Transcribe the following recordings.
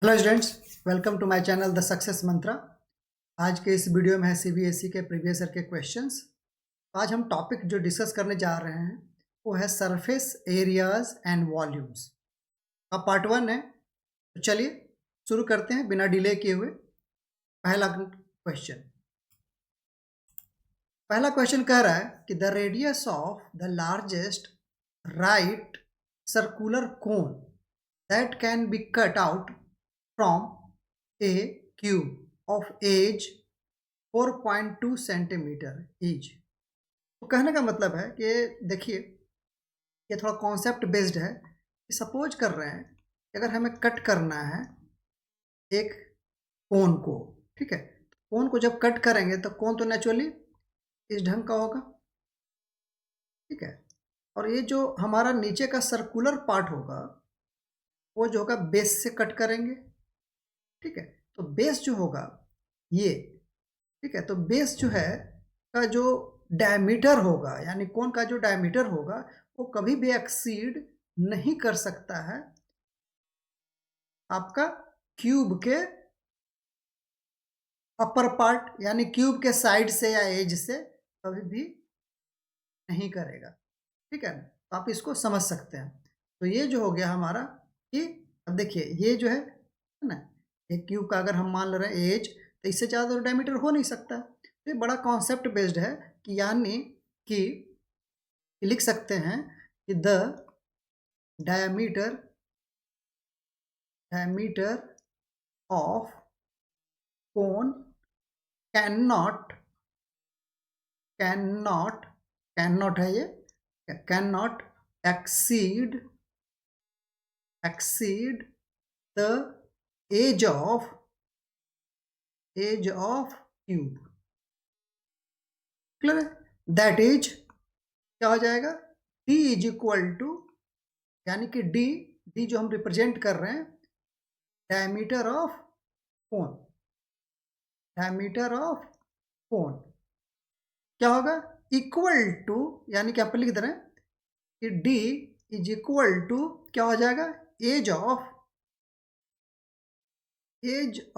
Hello students, welcome to my channel the success mantra. आज के इस वीडियो में है सीबीएसई के प्रीवियस ईयर के क्वेश्चंस। आज हम टॉपिक जो डिस्कस करने जा रहे हैं वो है सरफेस एरियाज एंड वॉल्यूम्स का पार्ट 1 है। तो चलिए शुरू करते हैं बिना डिले किए हुए। पहला क्वेश्चन कह रहा है कि the radius of the largest right circular cone that can be cut out from a cube of age 4.2 centimetre each. तो कहने का मतलब है कि देखिए ये थोड़ा कॉन्सेप्ट बेस्ड है कि सपोज कर रहे हैं कि अगर हमें कट करना है एक कोन को, ठीक है, कोन को जब कट करेंगे तो कोन तो नेचुरली इस ढंग का होगा, ठीक है। और ये जो हमारा नीचे का सर्कुलर पार्ट होगा वो जो होगा बेस से कट करेंगे, ठीक है। तो बेस जो होगा ये, ठीक है, तो बेस जो है का जो डायमीटर होगा यानी कोन का जो डायमीटर होगा वो कभी भी एक्सीड नहीं कर सकता है आपका क्यूब के अपर पार्ट यानी क्यूब के साइड से या एज से कभी भी नहीं करेगा, ठीक है। तो आप इसको समझ सकते हैं। तो ये जो हो गया हमारा कि अब देखिए ये जो है ना, एक क्यूब का अगर हम मान ले रहे हैं एज तो इससे ज़्यादा तो डायमीटर हो नहीं सकता। तो ये बड़ा कॉन्सेप्ट बेस्ड है कि यानी कि लिख सकते हैं कि the diameter of cone can not है ये, can not exceed the edge of cube. Clear है? दैट इज क्या हो जाएगा, d इज इक्वल टू, यानी कि d जो हम रिप्रेजेंट कर रहे हैं डायमीटर ऑफ कोन क्या होगा, इक्वल टू, यानी कि आप लिख दे रहे हैं कि d इज इक्वल टू क्या हो जाएगा, एज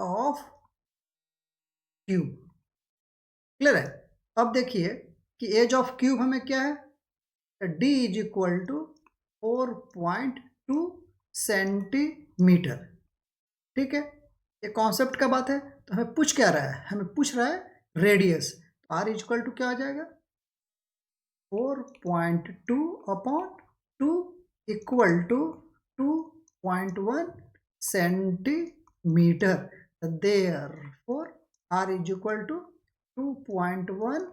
ऑफ क्यूब। क्लियर है? अब देखिए कि एज ऑफ क्यूब हमें क्या है, d is equal to 4.2 centimetre, ठीक है। ये कॉन्सेप्ट का बात है। तो हमें पूछ क्या रहा है, हमें पूछ रहा है रेडियस। तो r इज इक्वल टू क्या आ जाएगा, 4.2 upon 2 equal to 2.1 centimetre. Therefore r is equal to 2.1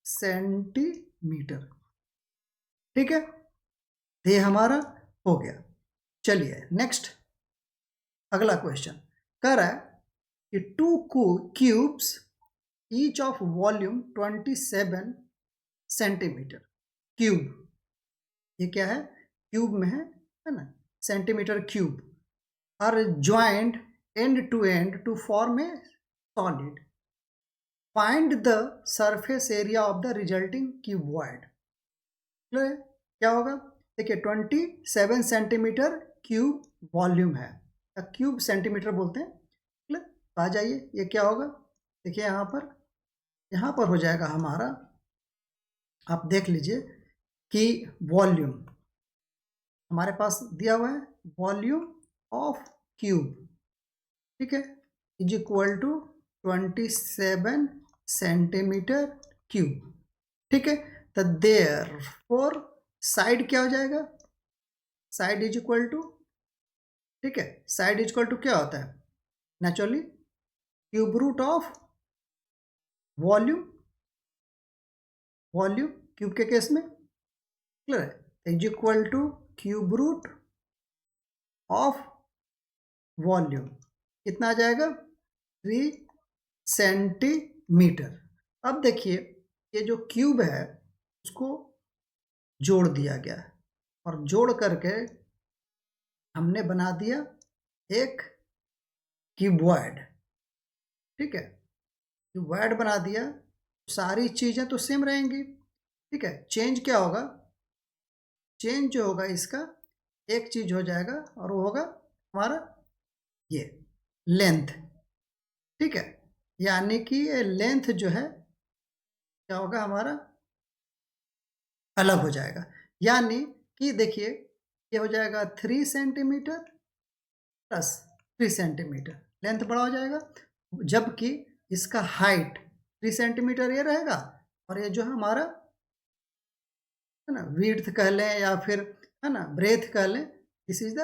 centimetre, ठीक है। ये हमारा हो गया। चलिए नेक्स्ट अगला क्वेश्चन कह रहा है कि 2 cubes each of volume 27 centimetre. Cube ये क्या है, क्यूब में है ना, centimetre cube are joint end to form a solid. Find the surface area of the resulting cuboid. क्या होगा, देखिए 27 सेंटीमीटर क्यूब वॉल्यूम है, क्यूब सेंटीमीटर बोलते हैं। तो आ जाइए ये क्या होगा, देखिए यहाँ पर हो जाएगा हमारा, आप देख लीजिए कि वॉल्यूम हमारे पास दिया हुआ है, वॉल्यूम ऑफ क्यूब, ठीक है, is equal to 27 centimetre cube, ठीक है। तो देयरफॉर साइड क्या हो जाएगा, साइड इज इक्वल टू, ठीक है, साइड इज इक्वल टू क्या होता है, naturally cube root of volume cube के केस में। क्लियर है? Is equal to cube root of volume कितना आ जाएगा, 3 सेंटीमीटर। अब देखिए ये जो क्यूब है उसको जोड़ दिया गया है और जोड़ करके हमने बना दिया एक क्यूबॉइड, ठीक है, क्यूबॉइड बना दिया। सारी चीजें तो सेम रहेंगी, ठीक है। चेंज क्या होगा, चेंज जो होगा इसका एक चीज हो जाएगा और वो होगा हमारा ये लेंथ, ठीक है, यानी कि ये लेंथ जो है क्या होगा हमारा, अलग हो जाएगा। यानी कि देखिए ये हो जाएगा 3 सेंटीमीटर प्लस 3 सेंटीमीटर, लेंथ बड़ा हो जाएगा, जबकि इसका हाइट 3 सेंटीमीटर ये रहेगा, और ये जो है हमारा है ना विड्थ कह लें या फिर है ना ब्रेथ कह लें, दिस इज द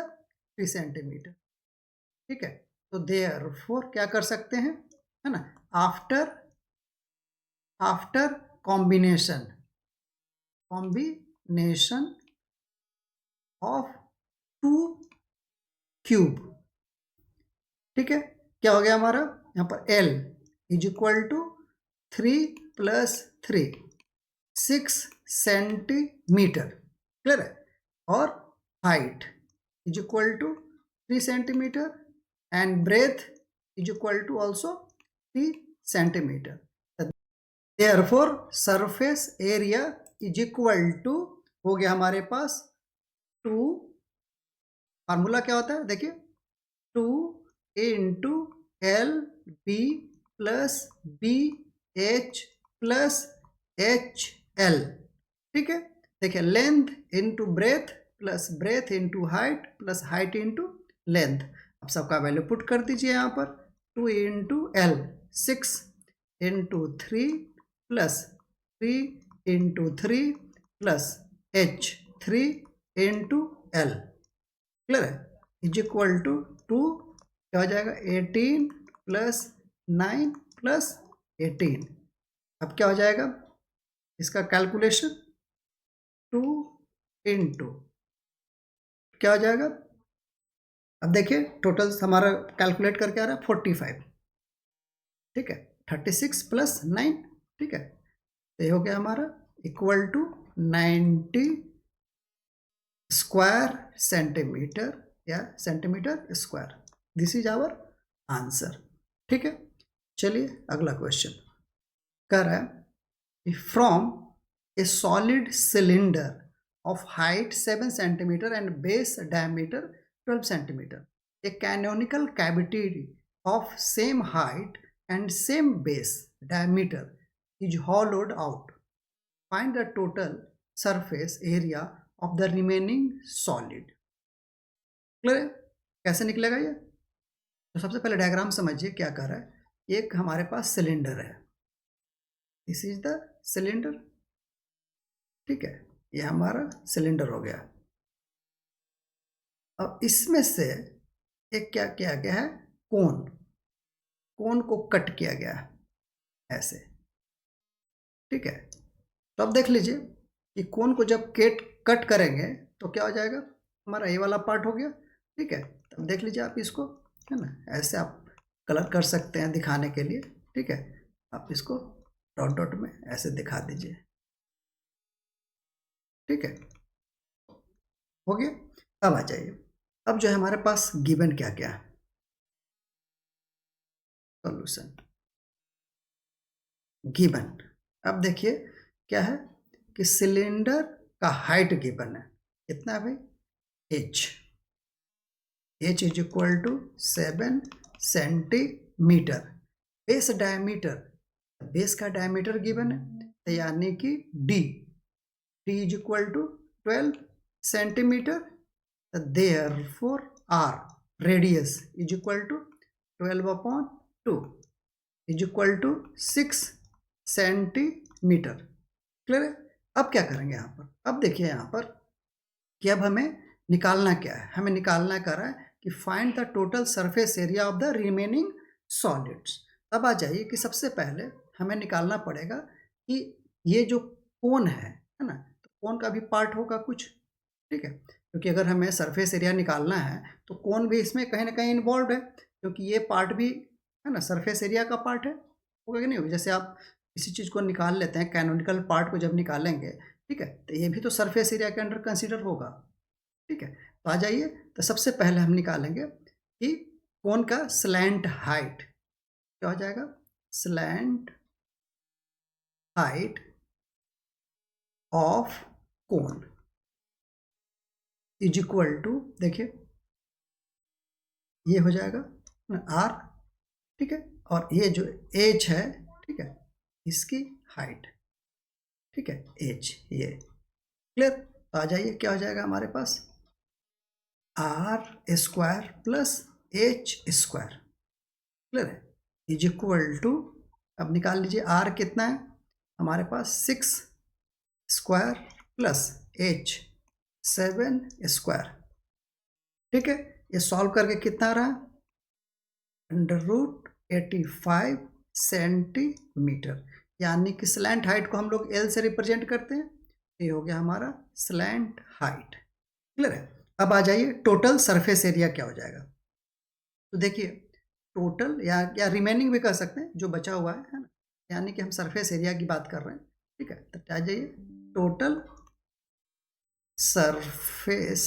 3 सेंटीमीटर, ठीक है। तो देयरफॉर क्या कर सकते हैं, है ना, after after combination of two cube, ठीक है, क्या हो गया हमारा यहाँ पर L is equal to 3 + 3 6 centimetre, clear है, और height is equal to 3 centimetre and breadth is equal to also 3 centimetre. Therefore surface area is equal to हो गया हमारे पास 2, फार्मूला क्या होता है देखिए, 2 into L B plus B H plus H L, ठीक है। देखिए length into breadth plus breadth into height plus height into length, अब सबका वैल्यू पुट कर दीजिए यहाँ पर, 2 into L 6 into 3 plus 3 into 3 plus H 3 into L, clear है, इज इक्वल टू 2, क्या हो जाएगा 18 + 9 + 18, अब क्या हो जाएगा इसका कैलकुलेशन, 2 इंटू क्या हो जाएगा, अब देखिए टोटल हमारा कैलकुलेट करके आ रहा है 45, ठीक है, 36 + 9, ठीक है, तो ये हो गया हमारा इक्वल टू 90 स्क्वायर सेंटीमीटर या centimetre square, this is our answer, ठीक है। चलिए अगला क्वेश्चन कह रहा है, from a solid cylinder of height 7 centimeter and base diameter 12 centimeter, a canonical cavity of same height and same base diameter is hollowed out. Find the total surface area of the remaining solid. Clear है कैसे निकलेगा ये, तो सबसे पहले diagram समझिए क्या कर रहा है, एक हमारे पास सिलेंडर है, दिस इज द सिलेंडर, ठीक है, ये हमारा सिलेंडर हो गया। अब इसमें से एक क्या किया गया है, कोन, कोन को कट किया गया है ऐसे, ठीक है। तो अब देख लीजिए कि कोन को जब कट करेंगे तो क्या हो जाएगा, हमारा ये वाला पार्ट हो गया, ठीक है। तब देख लीजिए आप इसको, है ना, ऐसे आप कलर कर सकते हैं दिखाने के लिए, ठीक है, आप इसको डॉट डॉट में ऐसे दिखा दीजिए, ठीक है, हो गया। अब आ जाइए, अब जो है हमारे पास गिवन क्या क्या है, सॉल्यूशन गिवन, अब देखिए क्या है कि सिलेंडर का हाइट गिवन है, कितना है भाई, h is equal to 7 centimetre, base diameter, base का डायमीटर गिवन है, तो यानी कि d is equal to 12 centimetre, therefore r radius is equal to 12/2 is equal to 6 centimetre, clear है। अब क्या करेंगे यहाँ पर, अब देखिए यहाँ पर कि अब हमें निकालना क्या है, हमें निकालना कर रहा है कि find the total surface area of the remaining solids. अब आ जाइए कि सबसे पहले हमें निकालना पड़ेगा कि ये जो कोन है ना, तो कोन का भी पार्ट होगा कुछ, ठीक है, क्योंकि अगर हमें सरफेस एरिया निकालना है तो कोन भी इसमें कहीं ना कहीं इन्वॉल्व है, क्योंकि ये पार्ट भी है ना सरफेस एरिया का पार्ट है, होगा कि नहीं होगा, जैसे आप किसी चीज़ को निकाल लेते हैं, कैनोनिकल पार्ट को जब निकालेंगे, ठीक है, तो ये भी तो सरफेस एरिया के अंडर कंसीडर होगा, ठीक है। तो आ जाइए, तो सबसे पहले हम निकालेंगे कि कोन का स्लैंट हाइट क्या हो जाएगा, slant height of cone is equal to, देखिए ये हो जाएगा आर, ठीक है, और ये जो एच है, ठीक है, इसकी हाइट, ठीक है, एच, ये क्लियर। तो आ जाइए, क्या हो जाएगा हमारे पास, r square plus h square, clear है, इज इक्वल टू, अब निकाल लीजिए आर कितना है हमारे पास, 6 स्क्वायर प्लस एच 7 स्क्वायर, ठीक है। ये सॉल्व करके कितना आ रहा है, √85 सेंटीमीटर, यानी कि स्लैंट हाइट को हम लोग एल से रिप्रेजेंट करते हैं। ये हो गया हमारा स्लैंट हाइट, क्लियर है। अब आ जाइए टोटल सरफेस एरिया क्या हो जाएगा। तो देखिए टोटल या रिमेनिंग भी कह सकते हैं, जो बचा हुआ है ना, यानी कि हम सरफेस एरिया की बात कर रहे हैं, ठीक है। तो आ जाइए टोटल सरफेस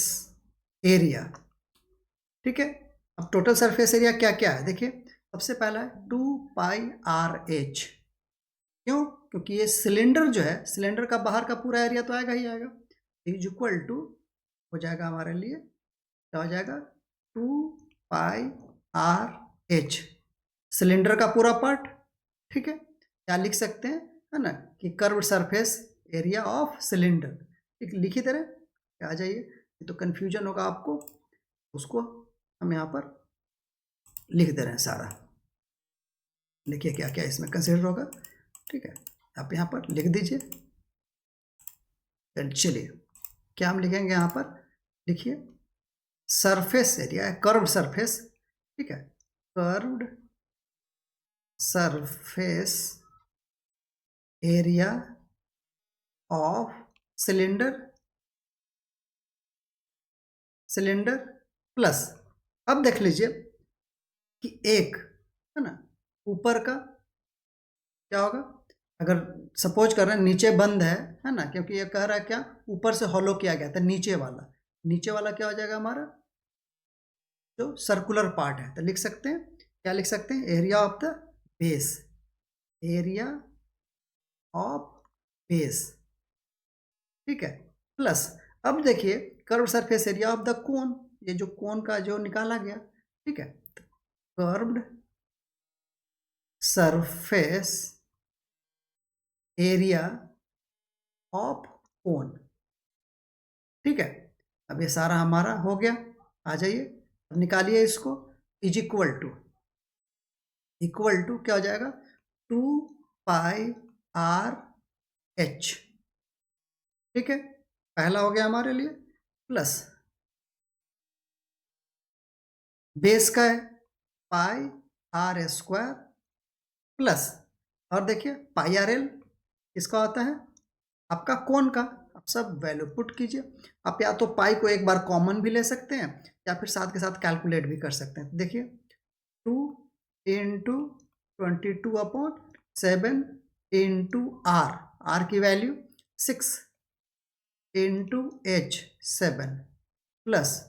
एरिया, ठीक है। अब टोटल सरफेस एरिया क्या क्या है, देखिए सबसे पहला है 2πRH, क्यों, क्योंकि ये सिलेंडर जो है, सिलेंडर का बाहर का पूरा एरिया तो आएगा ही आएगा, इज इक्वल टू हो जाएगा हमारे लिए, क्या हो जाएगा, 2πRH, सिलेंडर का पूरा पार्ट, ठीक है। क्या लिख सकते हैं, है ना, कि curve surface area of cylinder, ठीक, लिखी तरह आ जाइए, तो कंफ्यूजन होगा आपको, उसको हम यहाँ पर लिख दे रहे हैं सारा, लिखिए क्या क्या इसमें कंसिडर होगा, ठीक है, आप यहाँ पर लिख दीजिए। चलिए क्या हम लिखेंगे यहाँ पर, लिखिए सरफेस एरिया है, कर्व्ड सरफेस, ठीक है, curved surface area of cylinder, cylinder plus, अब देख लीजिए कि एक है ना ऊपर का क्या होगा, अगर सपोज कर रहे हैं नीचे बंद है ना, क्योंकि ये कह रहा है क्या, ऊपर से हॉलो किया गया था, नीचे वाला क्या हो जाएगा हमारा, जो सर्कुलर पार्ट है, तो लिख सकते हैं, क्या लिख सकते हैं, area of the base, area of base, ठीक है, प्लस, अब देखिए curve surface area of the cone, ये जो कोन का जो निकाला गया, ठीक है, curved surface area of cone, ठीक है। अब ये सारा हमारा हो गया, आ जाइए अब निकालिए इसको, इज इक्वल टू क्या हो जाएगा, 2πRH, ठीक है, पहला हो गया हमारे लिए, प्लस बेस का है πR² प्लस, और देखिए πRL किसका होता है, आपका कोण का, आप सब वैल्यू पुट कीजिए, आप या तो पाई को एक बार कॉमन भी ले सकते हैं, या फिर साथ के साथ कैलकुलेट भी कर सकते हैं। देखिए 2 इंटू 22/7 इंटू आर की value 6 into H 7 plus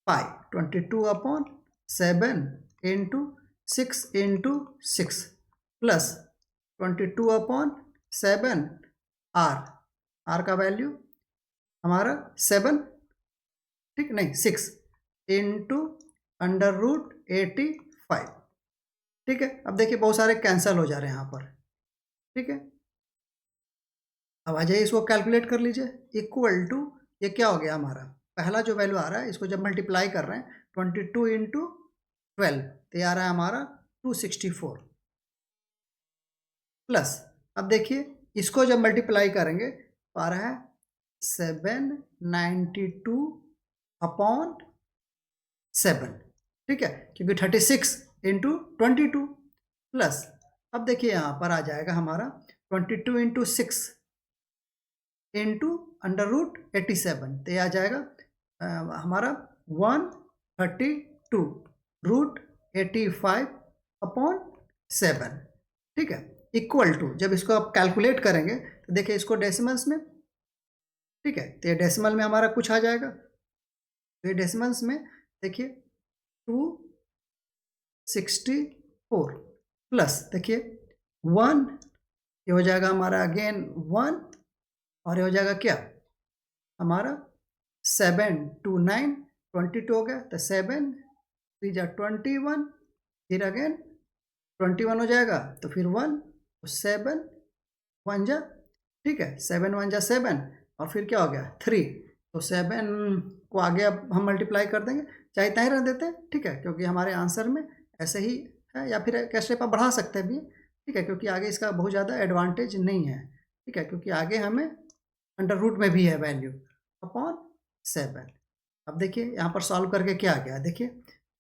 pi 22/7 into 6 into 6 plus 22/7 R का वैल्यू हमारा 7, ठीक, नहीं 6 इंटू √85, ठीक है। अब देखिए बहुत सारे कैंसिल हो जा रहे हैं यहाँ पर, ठीक है। अब आ जाइए इसको कैलकुलेट कर लीजिए, इक्वल टू, ये क्या हो गया हमारा, पहला जो वैल्यू आ रहा है इसको जब मल्टीप्लाई कर रहे हैं 22 इंटू 12, तो ये आ रहा है हमारा 264 प्लस, अब देखिए इसको जब मल्टीप्लाई करेंगे तो आ रहा है 792/7, ठीक है, क्योंकि 36 इंटू 22 प्लस, अब देखिए यहाँ पर आ जाएगा हमारा 22 इंटू 6 इंटू √87, तो ये आ जाएगा हमारा 132√85/7, ठीक है, इक्वल टू, जब इसको आप कैलकुलेट करेंगे तो देखिए इसको डेसिमल्स में, ठीक है, तो ये डेसिमल में हमारा कुछ आ जाएगा, तो ये डेसिमल्स में देखिए 264 प्लस, देखिए 1, ये हो जाएगा हमारा अगेन 1, और ये हो जाएगा क्या हमारा 7 2 9 22 हो गया, तो 7 3 जा 21, फिर अगेन 21 हो जाएगा, तो फिर 1, 7 1 जा, ठीक है, 7 1 जा 7, और फिर क्या हो गया 3, तो 7 को आगे अब हम मल्टीप्लाई कर देंगे, चाहे इतना ही रख देते हैं, ठीक है, क्योंकि हमारे आंसर में ऐसे ही है, या फिर एक स्टेप आप बढ़ा सकते हैं भी, ठीक है, क्योंकि आगे इसका बहुत ज़्यादा एडवांटेज नहीं है, ठीक है, क्योंकि आगे हमें अंडर रूट में भी है वैल्यू अपॉन 7। अब देखिए यहाँ पर सॉल्व करके क्या आ गया, देखिए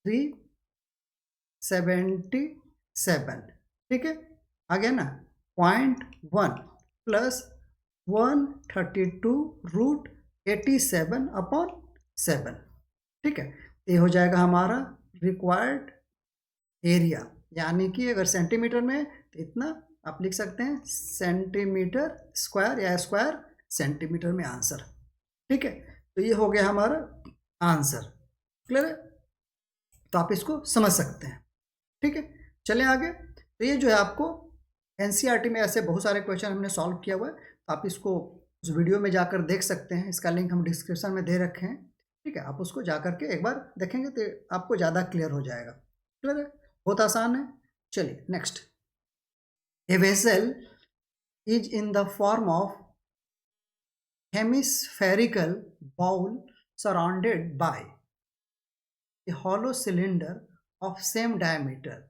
377, ठीक है, आ गया ना, 0.1 प्लस 132√87 अपॉन 7, ठीक है, ये हो जाएगा हमारा रिक्वायर्ड एरिया, यानी कि अगर सेंटीमीटर में तो इतना आप लिख सकते हैं सेंटीमीटर स्क्वायर या स्क्वायर सेंटीमीटर में आंसर, ठीक है, तो ये हो गया हमारा आंसर, क्लियर है, तो आप इसको समझ सकते हैं, ठीक है। चलें आगे, तो ये जो है आपको एनसीईआरटी में ऐसे बहुत सारे क्वेश्चन हमने सॉल्व किया हुआ है, तो आप इसको उस वीडियो में जाकर देख सकते हैं, इसका लिंक हम डिस्क्रिप्शन में दे रखे हैं, ठीक है, आप उसको जाकर के एक बार देखेंगे तो आपको ज़्यादा क्लियर हो जाएगा, क्लियर है, बहुत आसान है। चलिए next, a vessel is in the form of hemispherical bowl surrounded by a hollow cylinder of same diameter.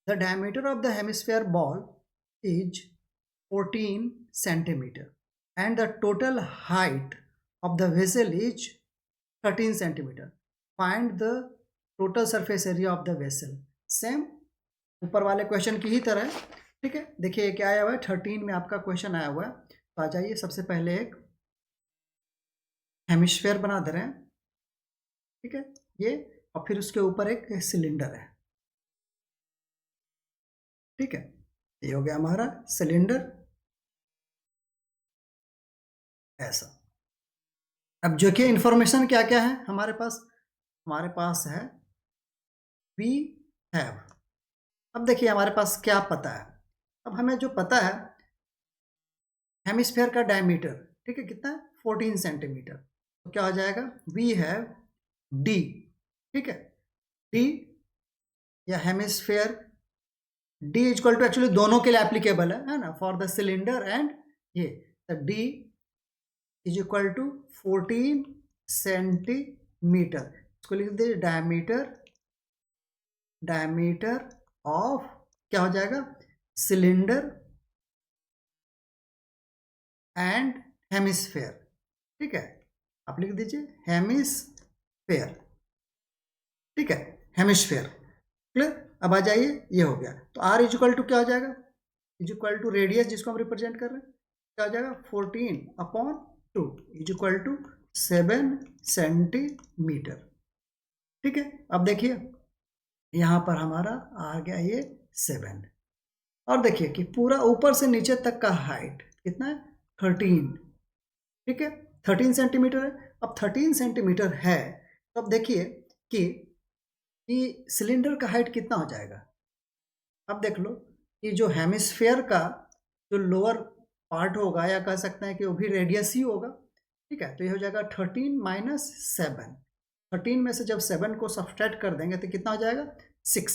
The diameter of the hemisphere ball is 14 centimeter and the total height of the vessel is 13 centimeter. Find the total surface area of the vessel. Same ऊपर वाले question की ही तरह, ठीक है, देखिए क्या आया हुआ है, 13 में आपका क्वेश्चन आया हुआ है, तो आ जाइए सबसे पहले एक हेमिस्फीयर बना दे रहे हैं, ठीक है, ये, और फिर उसके ऊपर एक सिलेंडर है, ठीक है, ये हो गया हमारा सिलेंडर ऐसा। अब जो कि इंफॉर्मेशन क्या क्या है हमारे पास है वी हैव। अब देखिए हमारे पास क्या पता है, अब हमें जो पता है हेमिस्फीयर का डायमीटर, ठीक है, कितना है 14 सेंटीमीटर, तो क्या हो जाएगा वी हैव डी, ठीक है, डी या hemisphere D equal to, actually दोनों के लिए एप्लीकेबल है ना, फॉर द सिलेंडर एंड ये, तो D is equal to 14 centimetre, इसको लिख दीजिए डायमीटर ऑफ, क्या हो जाएगा सिलेंडर एंड हेमिस्फीयर, ठीक है, आप लिख दीजिए हेमिस्फीयर, ठीक है, हेमिस्फीयर, क्लियर। अब आ जाइए, ये हो गया, तो आर इज इक्वल टू क्या हो जाएगा, इज इक्वल टू रेडियस जिसको हम रिप्रेजेंट कर रहे हैं, क्या हो जाएगा 14/2 इज इक्वल टू 7 सेंटीमीटर, ठीक है। अब देखिए यहाँ पर हमारा आ गया ये 7, और देखिए कि पूरा ऊपर से नीचे तक का हाइट कितना है 13, ठीक है, 13 सेंटीमीटर है। अब 13 सेंटीमीटर है, तो अब देखिए कि सिलेंडर का हाइट कितना हो जाएगा, अब देख लो कि जो हेमिस्फीयर का जो लोअर पार्ट होगा, या कह सकते हैं कि वो भी रेडियस ही होगा, ठीक है, तो ये हो जाएगा 13 माइनस 7, 13 में से जब 7 को सब्सट्रैक्ट कर देंगे तो कितना हो जाएगा 6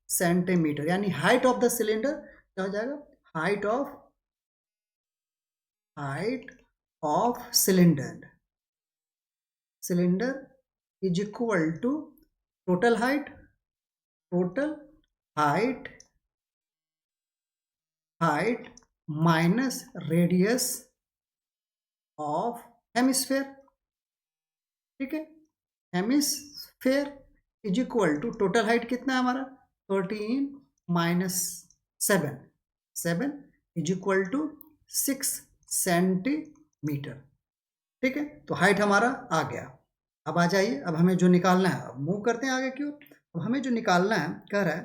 सेंटीमीटर, यानी हाइट ऑफ द सिलेंडर क्या हो जाएगा, height of cylinder is equal to total height minus radius of hemisphere, ठीक है, hemisphere is equal to total height कितना है हमारा 13 minus 7 is equal to 6 centimetre, ठीक है, तो हाइट हमारा आ गया। अब आ जाइए, अब हमें जो निकालना है, अब मूव करते हैं आगे क्यों, अब हमें जो निकालना है कह रहा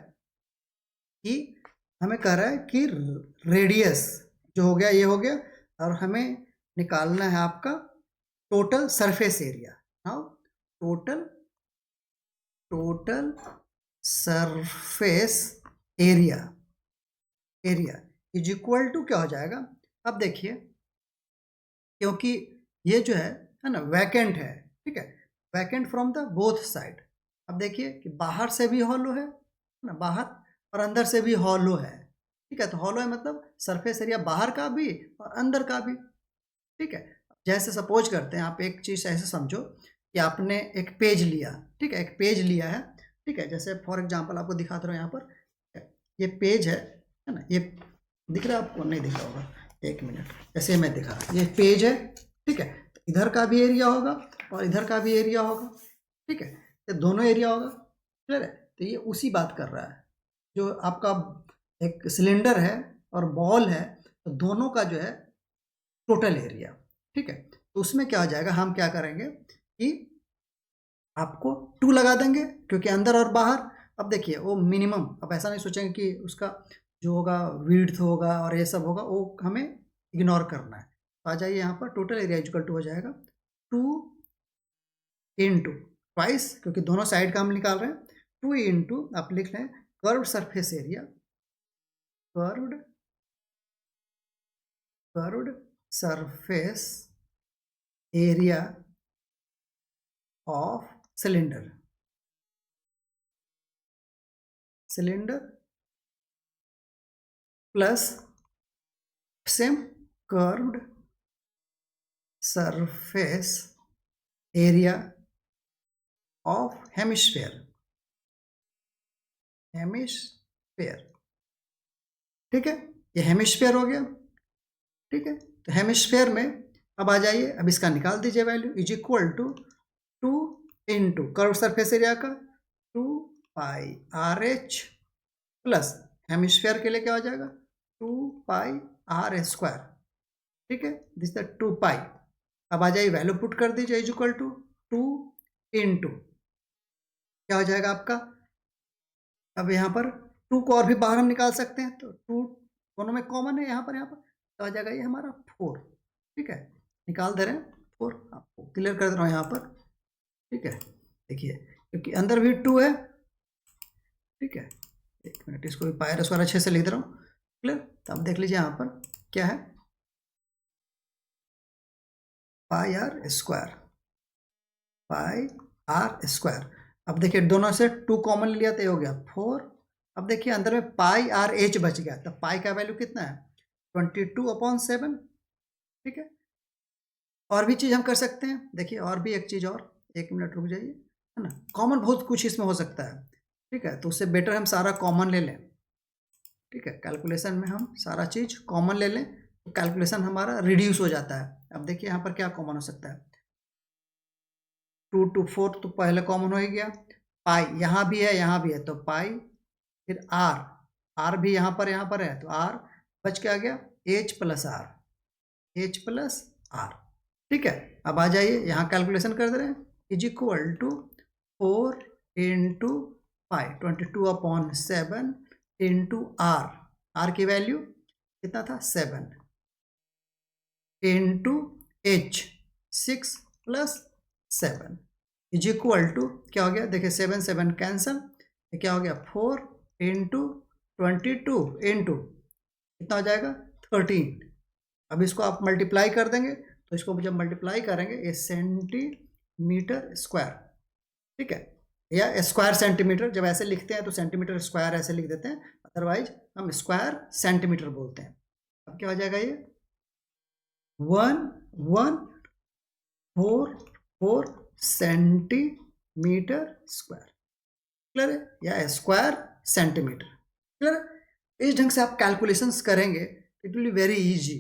है कि रेडियस जो हो गया ये हो गया, और हमें निकालना है आपका total surface area. Now total surface area is equal to क्या हो जाएगा, अब देखिए क्योंकि ये जो है ना वैकेंट है, ठीक है, vacant from the both side, अब देखिए कि बाहर से भी हॉलो है ना, बाहर और अंदर से भी हॉलो है, ठीक है। तो हॉलो है मतलब सरफेस एरिया बाहर का भी और अंदर का भी, ठीक है। जैसे सपोज करते हैं, आप एक चीज़ ऐसे समझो कि आपने एक पेज लिया, ठीक है, एक पेज लिया है, ठीक है। जैसे फॉर एग्जांपल आपको दिखाता रहा हूँ यहाँ पर, ये पेज है ना, ये दिख रहा है आपको? नहीं दिख रहा होगा, एक मिनट। जैसे मैं दिखा रहा हूँ, ये पेज है, ठीक है। तो इधर का भी एरिया होगा और इधर का भी एरिया होगा, ठीक है। तो दोनों एरिया होगा, क्लियर है। तो ये उसी बात कर रहा है, जो आपका एक सिलेंडर है और बॉल है, तो दोनों का जो है टोटल एरिया, ठीक है। तो उसमें क्या हो जाएगा, हम क्या करेंगे कि आपको 2 लगा देंगे, क्योंकि अंदर और बाहर। अब देखिए वो मिनिमम, अब ऐसा नहीं सोचेंगे कि उसका जो होगा विड्थ होगा और ये सब होगा, वो हमें इग्नोर करना है। तो आ जाइए यहाँ पर, टोटल एरिया इक्वल टू हो जाएगा 2 इंटू ट्वाइस, क्योंकि दोनों साइड का हम निकाल रहे हैं, 2 इंटू आप लिख रहे हैं curved surface area, curved surface area of cylinder plus same curved surface area of hemisphere, ठीक है। ये हेमिस्फेयर हो गया, ठीक है। तो हेमिस्फेयर में अब आ जाइए, अब इसका निकाल दीजिए value, is equal to 2 into curve surface area का 2 pi R H plus hemisphere के लिए क्या हो जाएगा 2 पाई आर स्क्वायर, ठीक है। दिस द 2 पाई। अब आ जाइए वैल्यू पुट कर दीजिए, इज इक्वल टू 2 इंटू क्या हो जाएगा आपका, अब यहाँ पर 2 को और भी बाहर हम निकाल सकते हैं, तो 2 दोनों में कॉमन है, यहाँ पर तो आ जाएगा ये हमारा 4, ठीक है। निकाल दे रहे हैं 4, आपको क्लियर कर दे रहा हूँ यहाँ पर, ठीक है। देखिए क्योंकि अंदर भी 2 है, ठीक है। एक मिनट, इसको भी पाई आर स्क्वायर अच्छे से लिख दे रहा हूँ, क्लियर। तो अब देख लीजिए यहाँ पर क्या है, pi r square, pi r square. अब देखिए दोनों से 2 कॉमन लिया तो ये हो गया 4। अब देखिए अंदर में पाई आर एच बच गया, तो पाई का वैल्यू कितना है 22/7, ठीक है। और भी चीज़ हम कर सकते हैं, देखिए और भी एक चीज़ और, एक मिनट रुक जाइए, है ना। कॉमन बहुत कुछ इसमें हो सकता है, ठीक है। तो उससे बेटर हम सारा कॉमन ले लें, ठीक है। कैलकुलेशन में हम सारा चीज़ कॉमन ले लें, तो कैलकुलेशन हमारा रिड्यूस हो जाता है। अब देखिए यहाँ पर क्या कॉमन हो सकता है, 2 to 4 तो पहले कॉमन हो ही गया, पाई यहाँ भी है यहाँ भी है, तो पाई, फिर आर भी यहाँ पर है, तो आर बच के आ गया एच प्लस आर, ठीक है। अब आ जाइए यहाँ कैलकुलेशन कर दे रहे हैं, is equal to 4 into pi 22/7 into R की वैल्यू कितना था 7 into H 6 plus 7 is equal to क्या हो गया, देखिए 7 7 कैंसल, क्या हो गया 4 इंटू 22 इंटू कितना हो जाएगा 13। अब इसको आप मल्टीप्लाई कर देंगे, तो इसको जब मल्टीप्लाई करेंगे ये सेंटीमीटर स्क्वायर, ठीक है, या स्क्वायर सेंटीमीटर। जब ऐसे लिखते हैं तो सेंटीमीटर स्क्वायर ऐसे लिख देते हैं, अदरवाइज हम स्क्वायर सेंटीमीटर बोलते हैं। अब क्या हो जाएगा ये 1144 सेंटीमीटर स्क्वायर, क्लियर है, या स्क्वायर सेंटीमीटर, क्लियर है। इस ढंग से आप कैलकुलेशंस करेंगे, it will be very easy,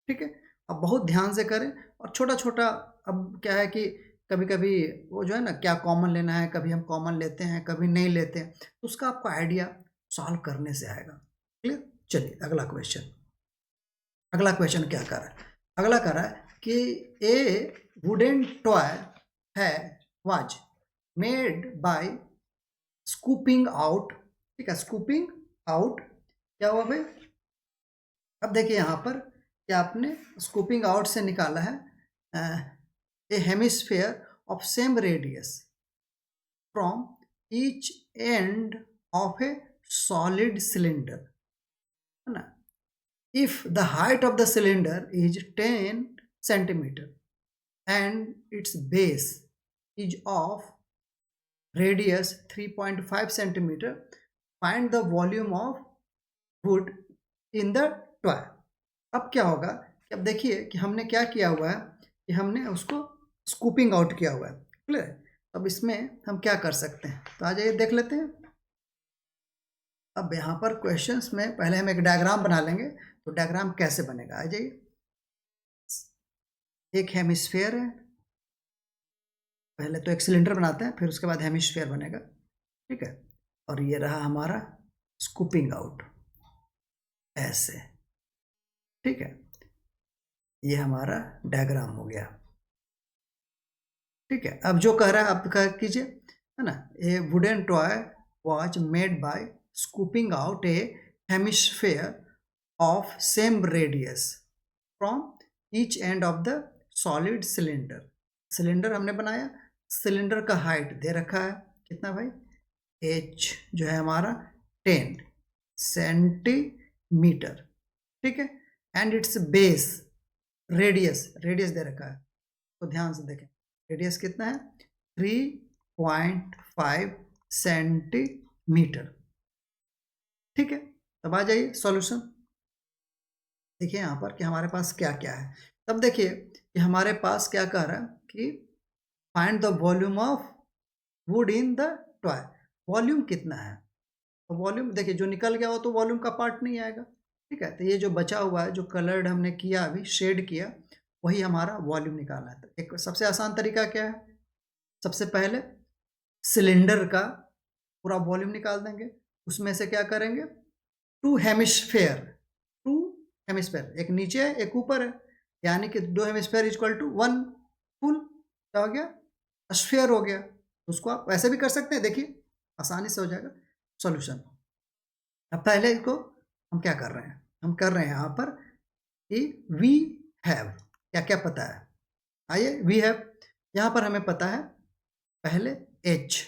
ठीक है। अब बहुत ध्यान से करें, और छोटा छोटा, अब क्या है कि कभी कभी वो जो है ना क्या कॉमन लेना है, कभी हम कॉमन लेते हैं कभी नहीं लेते हैं, तो उसका आपको आइडिया सॉल्व करने से आएगा, क्लियर। चलिए अगला क्वेश्चन, अगला क्वेश्चन क्या कर रहा है, अगला कर रहा है कि ए वुडन टॉय है was made by scooping out, ठीक है, स्कूपिंग आउट क्या हुआ भाई। अब देखिए यहाँ पर क्या आपने स्कूपिंग आउट से निकाला है a hemisphere of same radius from each end of a solid cylinder, है ना। If the height of the cylinder is 10 centimeter and its base is of radius 3.5 centimetre, find the volume of would in the toy. अब क्या होगा कि अब देखिए कि हमने क्या किया हुआ है कि हमने उसको स्कूपिंग आउट किया हुआ है, क्लियर। अब इसमें हम क्या कर सकते हैं, तो आ जाइए देख लेते हैं। अब यहाँ पर क्वेश्चंस में पहले हम एक डायग्राम बना लेंगे, तो डायग्राम कैसे बनेगा, आ जाइए। एक हेमिस्फेयर है, पहले तो एक सिलेंडर बनाते हैं, फिर उसके बाद हेमिस्फेयर बनेगा, ठीक है। और ये रहा हमारा स्कूपिंग आउट, ऐसे, ठीक है। ये हमारा डायग्राम हो गया, ठीक है। अब जो कह रहा है आप कह कीजिए, है ना। ए wooden toy was made by scooping out A hemisphere of same radius from each end of the solid cylinder. Cylinder हमने बनाया, सिलेंडर का हाइट दे रखा है कितना भाई, h जो है हमारा 10 सेंटीमीटर, ठीक है। एंड इट्स बेस रेडियस दे रखा है, तो ध्यान से देखें रेडियस कितना है 3.5 सेंटीमीटर, ठीक है। तब आ जाइए सॉल्यूशन, देखिए यहाँ पर कि हमारे पास क्या क्या है। तब देखिए कि हमारे पास क्या कह रहा है कि find the volume of would in the toy. Volume कितना है, तो वॉल्यूम देखिए जो निकल गया हो तो वॉल्यूम का पार्ट नहीं आएगा, ठीक है। तो ये जो बचा हुआ है, जो कलर्ड हमने किया अभी शेड किया, वही हमारा वॉल्यूम निकालना है। तो एक सबसे आसान तरीका क्या है, सबसे पहले सिलेंडर का पूरा वॉल्यूम निकाल देंगे, उसमें से क्या करेंगे टू हेमिस्फेयर, एक नीचे है एक ऊपर है, यानी कि 2 हेमिस्फेयर इक्वल टू 1 फुल, क्या हो गया स्फीयर हो गया। उसको आप वैसे भी कर सकते हैं, देखिए आसानी से हो जाएगा सॉल्यूशन। अब पहले इसको हम क्या कर रहे हैं, हम कर रहे हैं यहाँ पर कि वी हैव, क्या क्या पता है, आइए वी हैव, यहाँ पर हमें पता है पहले h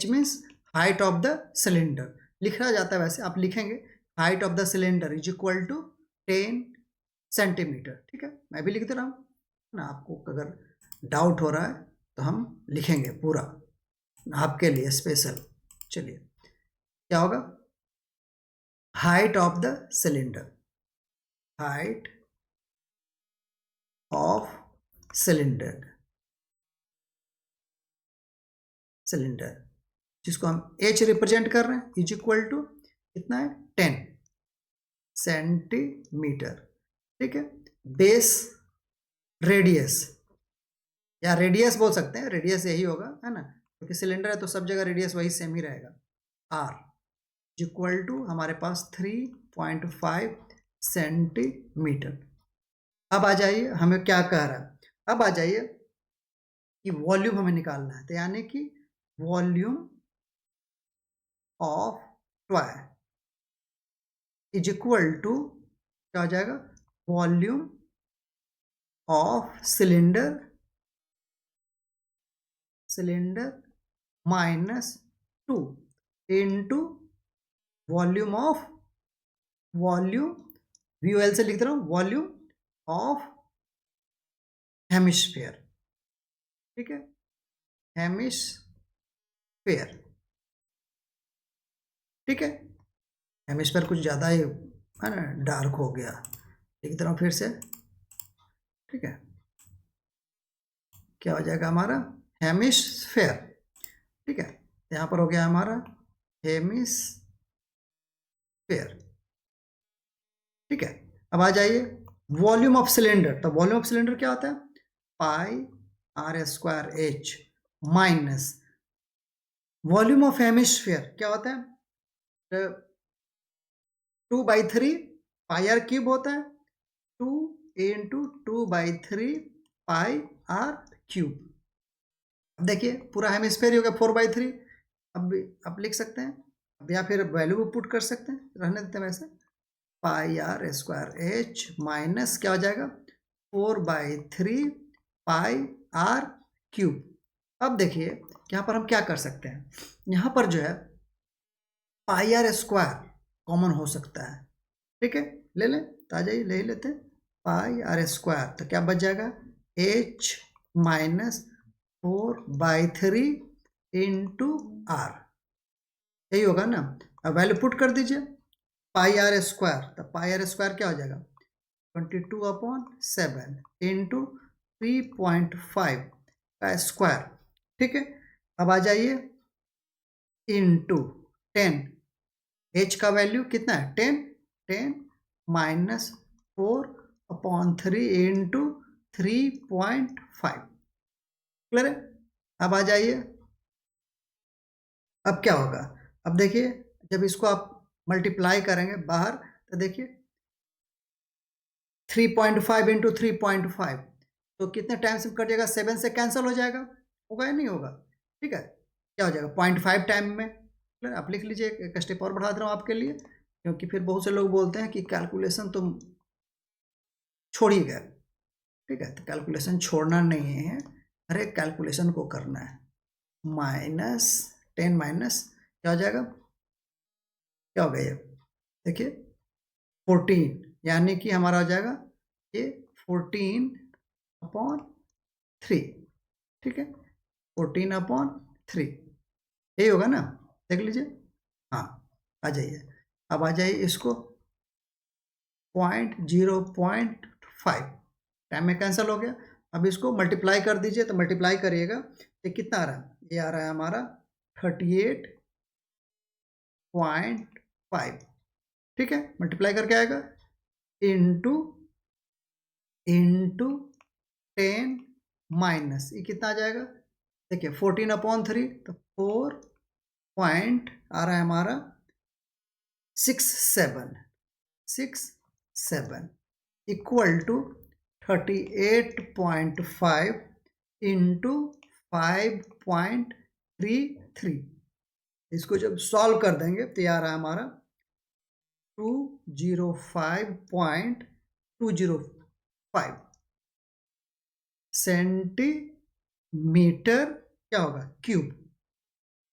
means height of the cylinder, लिखा जाता है वैसे आप लिखेंगे height of the cylinder is equal to 10 centimetre, ठीक है। मैं भी लिख दे रहा हूँ ना, आपको अगर डाउट हो रहा है तो हम लिखेंगे पूरा आपके लिए स्पेशल। चलिए क्या होगा, height of the cylinder, height of cylinder जिसको हम h रिप्रेजेंट कर रहे हैं इज इक्वल टू कितना है 10 सेंटीमीटर, ठीक है। बेस रेडियस, या रेडियस बोल सकते हैं, रेडियस यही होगा है ना, क्योंकि सिलेंडर है तो सब जगह रेडियस वही सेम ही रहेगा, r इक्वल टू हमारे पास 3.5 सेंटीमीटर। अब आ जाइए हमें क्या कह रहा है, अब आ जाइए कि वॉल्यूम हमें निकालना है, तो यानी कि volume of toy is equal to क्या हो जाएगा, volume of cylinder minus 2 into volume VOL से लिख रहा हूँ वॉल्यूम ऑफ हेमिस्फेयर, ठीक है, हेमिस्फेयर, ठीक है। हेमिस्फेयर कुछ ज़्यादा ही है ना डार्क हो गया, लिख दे रहा हूँ फिर से, ठीक है। क्या हो जाएगा हमारा हेमिस्फेयर, ठीक है। यहाँ पर हो गया हमारा हेमिस्फेयर, ठीक है। अब आ जाइए वॉल्यूम ऑफ सिलेंडर, तो वॉल्यूम ऑफ सिलेंडर क्या होता है πr² minus volume of hemisphere क्या होता है 2/3 πr³ होता है, 2 इंटू 2/3 πr³। अब देखिए पूरा हेमिस्फेयर ही हो गया 4/3, अब आप लिख सकते हैं, अब या फिर वैल्यू पुट कर सकते हैं, रहने देते हैं वैसे, πr² माइनस क्या हो जाएगा 4/3 πr³। अब देखिए यहाँ पर हम क्या कर सकते हैं, यहाँ पर जो है πr² कॉमन हो सकता है, ठीक है, ले लें तो आ जाइए ले लेते हैं πr², तो क्या बच जाएगा h माइनस 4/3 इंटू आर, यही होगा ना। अब वैल्यू पुट कर दीजिए, पाई आर स्क्वायर, तो पाई आर स्क्वायर क्या हो जाएगा 22/7 इंटू 3.5 का स्क्वायर। ठीक है, अब आ जाइए इंटू 10, एच का वैल्यू कितना है 10, 10 माइनस 4/3 इंटू 3.5। क्लियर है। अब आ जाइए, अब क्या होगा, अब देखिए जब इसको आप मल्टीप्लाई करेंगे बाहर, तो देखिए 3.5 इंटू 3.5, तो कितने टाइम से कट जाएगा, 7 से कैंसिल हो जाएगा, होगा या नहीं होगा। ठीक है, क्या हो जाएगा 0.5 टाइम में। आप लिख लीजिए, एक स्टेप और बढ़ा दे रहा हूँ आपके लिए, क्योंकि फिर बहुत से लोग बोलते हैं कि कैलकुलेशन तो छोड़िएगा। ठीक है, तो कैलकुलेशन छोड़ना नहीं है, हर एक कैलकुलेशन को करना है। -10 माइनस क्या हो जाएगा, क्या हो गया ये देखिए 14, यानी कि हमारा हो जाएगा ये 14/3। ठीक है, 14/3 यही होगा ना, देख लीजिए। हाँ, आ जाइए, अब आ जाइए इसको 0.5 टाइम में कैंसिल हो गया। अब इसको मल्टीप्लाई कर दीजिए, तो मल्टीप्लाई करिएगा, ये कितना आ रहा है, ये आ रहा है हमारा 38.5। ठीक है, मल्टीप्लाई करके आएगा इंटू 10 माइनस ये कितना आ जाएगा, देखिए 14/3, तो 4 पॉइंट आ रहा है हमारा 67 इक्वल टू 38.5 इंटू 5.33। इसको जब सॉल्व कर देंगे तो ये आ रहा है हमारा 205.205 सेंटीमीटर क्या होगा क्यूब।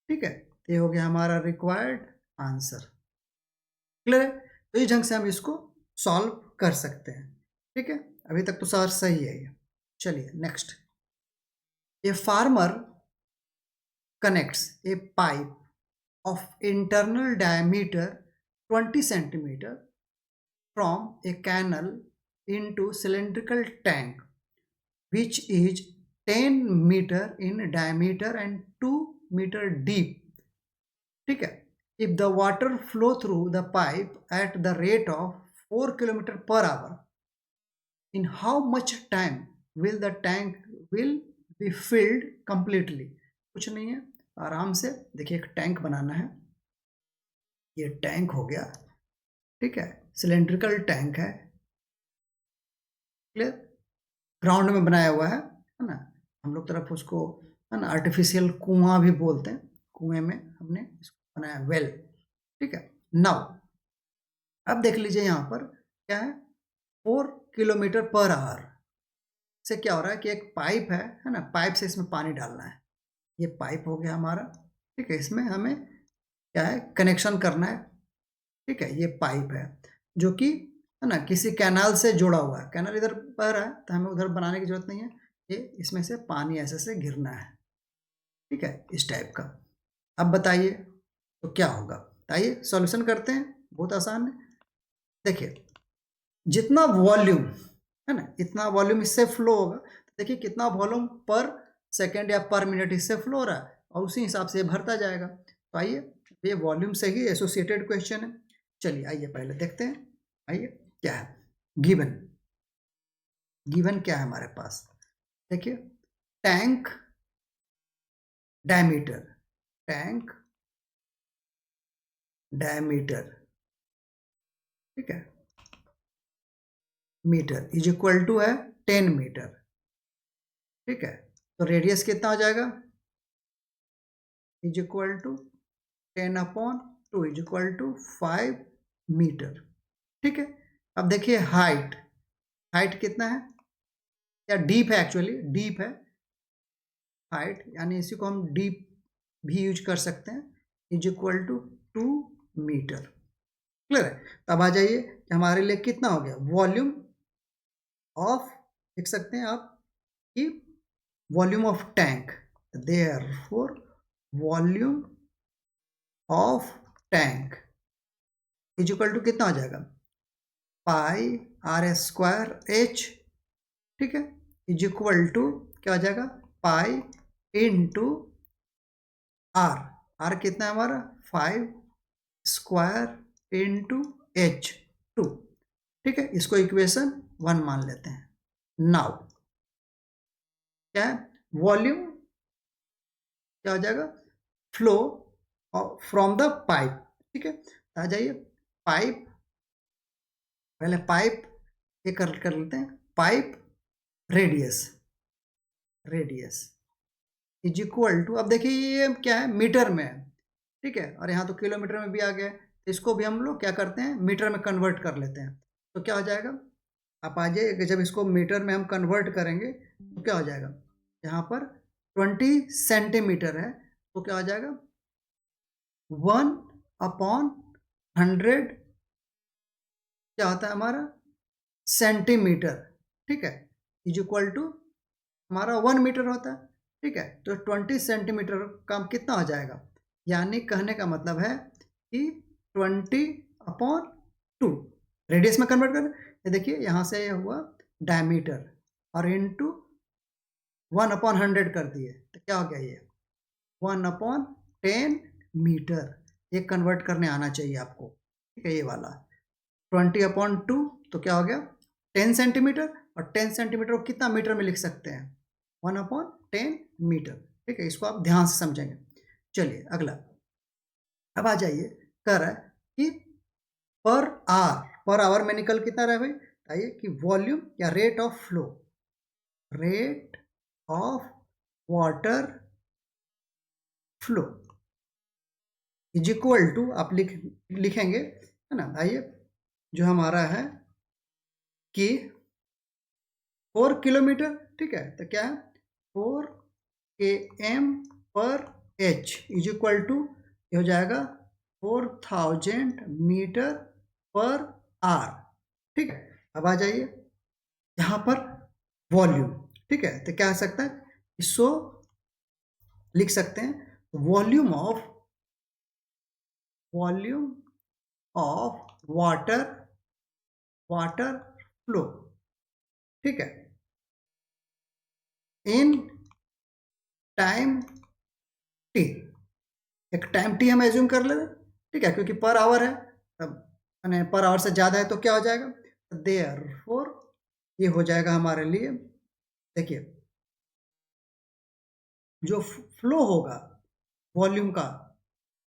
ठीक है, तो ये हो गया हमारा रिक्वायर्ड आंसर। क्लियर है, तो इस ढंग से हम इसको सॉल्व कर सकते हैं। ठीक है, अभी तक तो सर सही है ये। चलिए next, a farmer connects A pipe of internal diameter 20 centimeter from a canal into cylindrical tank which is 10 meter in diameter and 2 meter deep. ठीक है, if the water flow through the pipe at the rate of 4 km per hour, in how much time will the tank will be filled completely। कुछ नहीं है, आराम से देखिए, एक tank बनाना है, ये टैंक हो गया। ठीक है, सिलेंड्रिकल टैंक है, क्लियर, ग्राउंड में बनाया हुआ है ना, हम लोग तरफ उसको है ना आर्टिफिशियल कुआं भी बोलते हैं, कुएं में हमने इसको बनाया वेल। ठीक है, नाउ अब देख लीजिए यहाँ पर क्या है 4 किलोमीटर पर आवर से क्या हो रहा है कि एक पाइप है ना, पाइप से इसमें पानी डालना है, ये पाइप हो गया हमारा। ठीक है, इसमें हमें क्या है कनेक्शन करना है। ठीक है, ये पाइप है जो कि है ना किसी कैनाल से जुड़ा हुआ है, कैनाल इधर बह रहा है तो हमें उधर बनाने की जरूरत नहीं है, ये इसमें से पानी ऐसे से गिरना है। ठीक है, इस टाइप का। अब बताइए तो क्या होगा, बताइए, सॉल्यूशन करते हैं, बहुत आसान है। देखिए जितना वॉल्यूम है ना, इतना वॉल्यूम इससे फ्लो होगा, तो देखिए कितना वॉल्यूम पर सेकेंड या पर मिनट इससे फ्लो हो रहा है, और उसी हिसाब से भरता जाएगा। तो आइए, ये वॉल्यूम से ही एसोसिएटेड क्वेश्चन है। चलिए आइए पहले देखते हैं, आइए क्या है गिवन। गिवन क्या है हमारे पास, देखिए टैंक डायमीटर, टैंक डायमीटर, ठीक है, मीटर इज इक्वल टू है 10 मीटर। ठीक है, तो रेडियस कितना हो जाएगा, is equal to 10/2 is equal to 5 metre. ठीक है, अब देखिए हाइट, हाइट कितना है, या डीप है, एक्चुअली डीप है हाइट, यानी इसी को हम डीप भी यूज कर सकते हैं, is equal to 2 metre. Clear है, तब आ जाइए कि हमारे लिए कितना हो गया वॉल्यूम ऑफ, लिख सकते हैं आप कि volume of tank, therefore volume of tank is equal to कितना हो जाएगा, पाई आर स्क्वायर एच, ठीक है, इज इक्वल टू क्या हो जाएगा, पाई इंटू आर, आर कितना है हमारा 5 स्क्वायर इंटू एच 2, ठीक है, इसको इक्वेशन 1 मान लेते हैं। नाउ क्या है, वॉल्यूम क्या हो जाएगा, फ्लो फ्रॉम द पाइप, ठीक है, आ जाइए पाइप, पहले पाइप ये कर लेते हैं, pipe radius, radius is equal to, अब देखिए ये क्या है, मीटर में है, ठीक है, और यहाँ तो किलोमीटर में भी आ गया, तो इसको भी हम लोग क्या करते हैं, मीटर में कन्वर्ट कर लेते हैं, तो क्या हो जाएगा, आप आ जाइए कि जब इसको मीटर में हम कन्वर्ट करेंगे तो क्या हो जाएगा, यहाँ पर 20 सेंटीमीटर है, तो क्या हो जाएगा 1/100 क्या होता है हमारा, सेंटीमीटर, ठीक है, इज इक्वल टू हमारा 1 मीटर होता है, ठीक है, तो 20 सेंटीमीटर का कितना हो जाएगा, यानी कहने का मतलब है कि 20/2 रेडियस में कन्वर्ट कर, ये देखिए यहाँ से हुआ डायमीटर और इंटू 1/100 कर दिए, तो क्या हो गया ये 1/10 मीटर, ये कन्वर्ट करने आना चाहिए आपको, ठीक है, ये वाला 20/2 तो क्या हो गया 10 सेंटीमीटर, और 10 सेंटीमीटर को कितना मीटर में लिख सकते हैं, 1/10 मीटर, ठीक है, इसको आप ध्यान से समझेंगे। चलिए अगला, अब आ जाइए, कह रहा है कि पर आवर में निकल कितना रहा है भाई, आइए कि वॉल्यूम या rate of flow, rate of water flow is equal to, आप लिखेंगे है ना, आइए जो हमारा है कि 4 किलोमीटर, ठीक है, तो क्या है 4 km/h इज इक्वल टू ये हो जाएगा 4000 मीटर पर आवर, ठीक है। अब आ जाइए यहाँ पर वॉल्यूम, ठीक है, तो क्या हो सकता है, इसको लिख सकते हैं वॉल्यूम ऑफ वाटर फ्लो, ठीक है, इन टाइम टी, एक टाइम टी हम एज्यूम कर लेते, ठीक है, क्योंकि पर आवर है, तब मैंने पर आवर से ज़्यादा है तो क्या हो जाएगा, देयरफॉर ये हो जाएगा हमारे लिए, देखिए जो फ्लो होगा वॉल्यूम का,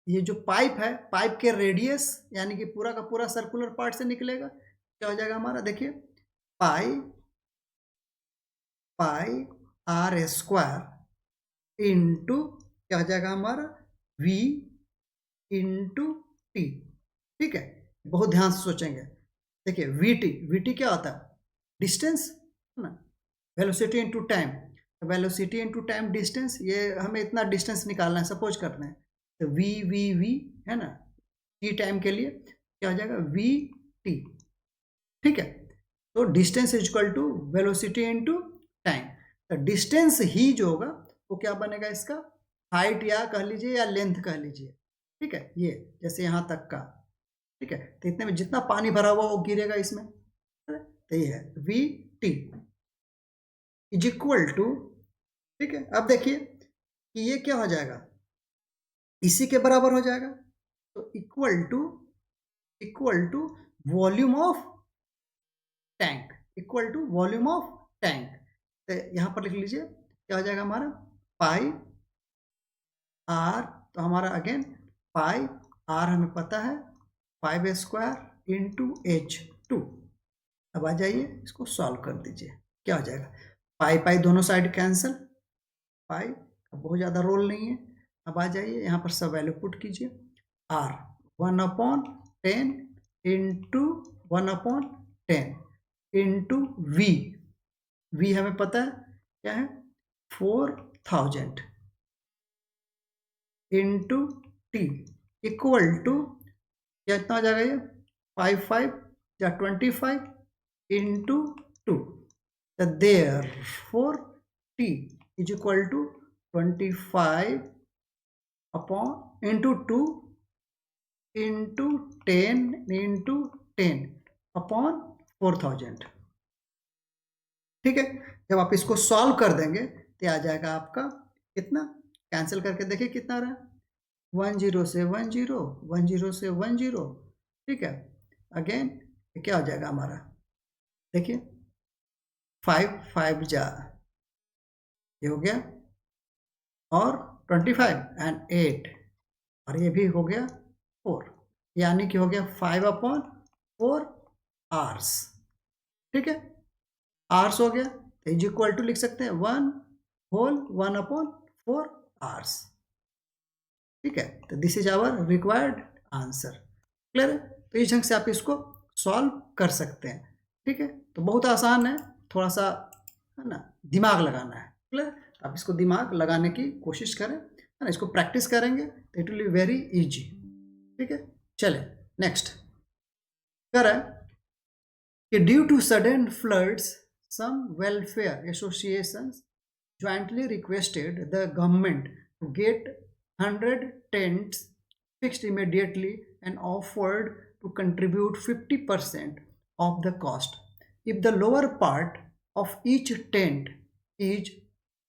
ये जो पाइप है, पाइप के रेडियस यानी कि पूरा का पूरा सर्कुलर पार्ट से निकलेगा, क्या हो जाएगा हमारा, देखिए पाई आर स्क्वायर इंटू क्या हो जाएगा हमारा v इंटू टी, ठीक है, बहुत ध्यान से सोचेंगे, देखिए वीटी क्या होता है, डिस्टेंस है ना, velocity into time, velocity into time distance, ये हमें इतना डिस्टेंस निकालना है, सपोज करते हैं, तो वी है ना, टी टाइम के लिए क्या हो जाएगा वी टी, ठीक है, तो distance is equal to velocity into time, तो डिस्टेंस ही जो होगा वो क्या बनेगा, इसका हाइट या कह लीजिए या लेंथ कह लीजिए, ठीक है, ये जैसे यहाँ तक का, ठीक है, तो इतने में जितना पानी भरा हुआ वो गिरेगा इसमें, तो ये है V T is equal to, ठीक है, अब देखिए कि ये क्या हो जाएगा, इसी के बराबर हो जाएगा, तो equal to volume of tank, equal to volume of tank, तो यहाँ पर लिख लीजिए क्या हो जाएगा हमारा पाई आर, तो हमारा अगेन पाई आर हमें पता है 5 स्क्वायर इंटू H2, अब आ जाइए इसको सॉल्व कर दीजिए, क्या हो जाएगा, पाई पाई दोनों साइड कैंसिल, पाई बहुत ज़्यादा रोल नहीं है, अब आ जाइए यहाँ पर सब वैल्यू पुट कीजिए, आर 1/10 इंटू 1/10 इंटू वी हमें पता है क्या है 4000 इंटू टी इक्वल टू क्या इतना हो जाएगा ये 5 या 25 into 2, therefore T is equal to 25 upon into 2 into 10 upon 4000। ठीक है, जब आप इसको सॉल्व कर देंगे तो आ जाएगा आपका कितना, कैंसिल करके देखिए कितना रहा, 10 से 10, 10 से 10। ठीक है, अगेन क्या हो जाएगा हमारा, देखिए 5 5 जा, ये हो गया, और 25 एंड 8, और ये भी हो गया 4, यानी कि हो गया 5/4 आवर्स। ठीक है, आवर्स हो गया, तो इज इक्वल टू लिख सकते हैं 1/4 आवर्स। ठीक है, तो this is our required answer. Clear है, तो इस ढंग से आप इसको सॉल्व कर सकते हैं। ठीक है, तो बहुत आसान है, थोड़ा सा है ना दिमाग लगाना है। क्लियर, आप इसको दिमाग लगाने की कोशिश करें, है ना, इसको प्रैक्टिस करेंगे तो it will be very easy. ठीक है, चले नेक्स्ट। कह रहा है कि due to sudden floods some welfare associations jointly requested the government to get 100 tents fixed immediately and offered to contribute 50% of the cost if the lower part of each tent is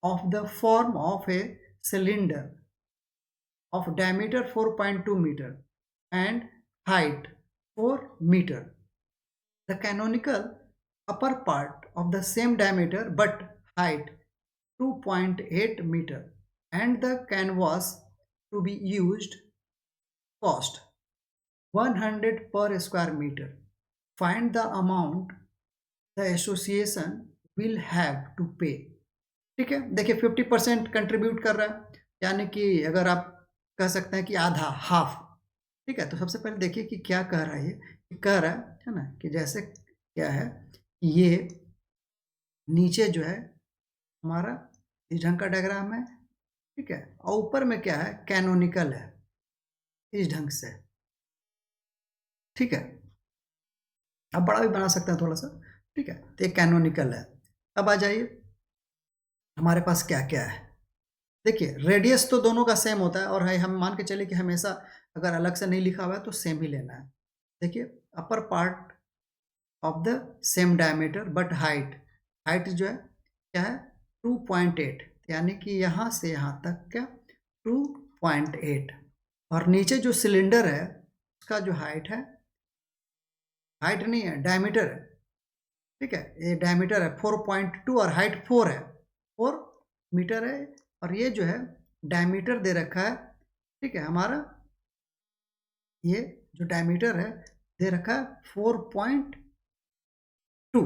of the form of a cylinder of diameter 4.2 meter and height 4 meter. The canonical upper part of the same diameter but height 2.8 meter and the canvas to be used cost 100 per square meter. Find the amount the association will have to pay. ठीक है, देखिए 50% contribute कर रहा है, यानी कि अगर आप कह सकते हैं कि आधा, हाफ। ठीक है, तो सबसे पहले देखिए कि क्या कह रहा है, ये कह रहा है ना कि जैसे क्या है, ये नीचे जो है हमारा इस ढंग का डायग्राम है। ठीक है, और ऊपर में क्या है, कैनोनिकल है इस ढंग से। ठीक है, आप बड़ा भी बना सकते हैं थोड़ा सा। ठीक है, तो ये कैनोनिकल है। अब आ जाइए हमारे पास क्या क्या है। देखिए रेडियस तो दोनों का सेम होता है, और हम मान के चले कि हमेशा अगर अलग से नहीं लिखा हुआ है तो सेम ही लेना है। देखिए upper part of the same diameter but height जो है क्या है 2.8, यानी कि यहाँ से यहाँ तक क्या 2.8, और नीचे जो सिलेंडर है उसका जो हाइट है, हाइट नहीं है डायमीटर है। ठीक है, ये डायमीटर है 4.2 और हाइट 4 है, 4 मीटर है, और ये जो है डायमीटर दे रखा है। ठीक है, हमारा ये जो डायमीटर है दे रखा है 4.2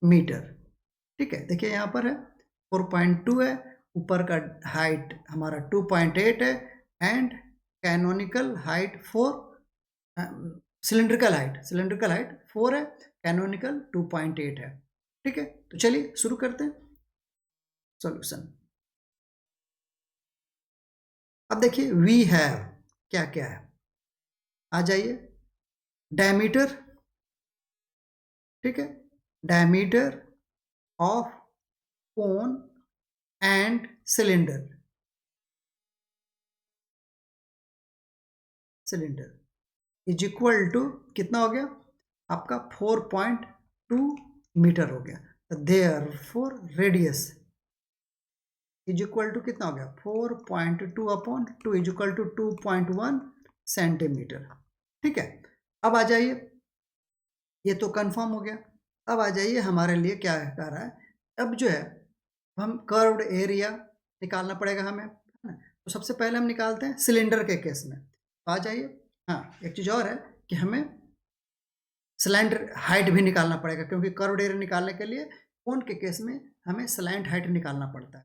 मीटर। ठीक है, देखिए यहाँ पर है 4.2 है, ऊपर का हाइट हमारा 2.8 है, and canonical height 4, cylindrical height 4 है, कैनोनिकल 2.8 है। ठीक है, तो चलिए शुरू करते हैं सॉल्यूशन। अब देखिए वी हैव क्या क्या है, आ जाइए डायमीटर। ठीक है, diameter of cone and cylinder is equal to कितना हो गया आपका 4.2 मीटर हो गया। Therefore radius is equal to कितना हो गया 4.2/2 इज इक्वल टू 2.1 सेंटीमीटर। ठीक है, अब आ जाइए, ये तो कंफर्म हो गया। अब आ जाइए हमारे लिए क्या कह रहा है, अब जो है हम कर्व्ड एरिया निकालना पड़ेगा हमें, है ना। तो सबसे पहले हम निकालते हैं सिलेंडर के केस में। तो आ जाइए, हाँ एक चीज़ और है कि हमें स्लैंट हाइट भी निकालना पड़ेगा, क्योंकि कर्व्ड एरिया निकालने के लिए कोन के केस में हमें स्लैंट हाइट निकालना पड़ता है।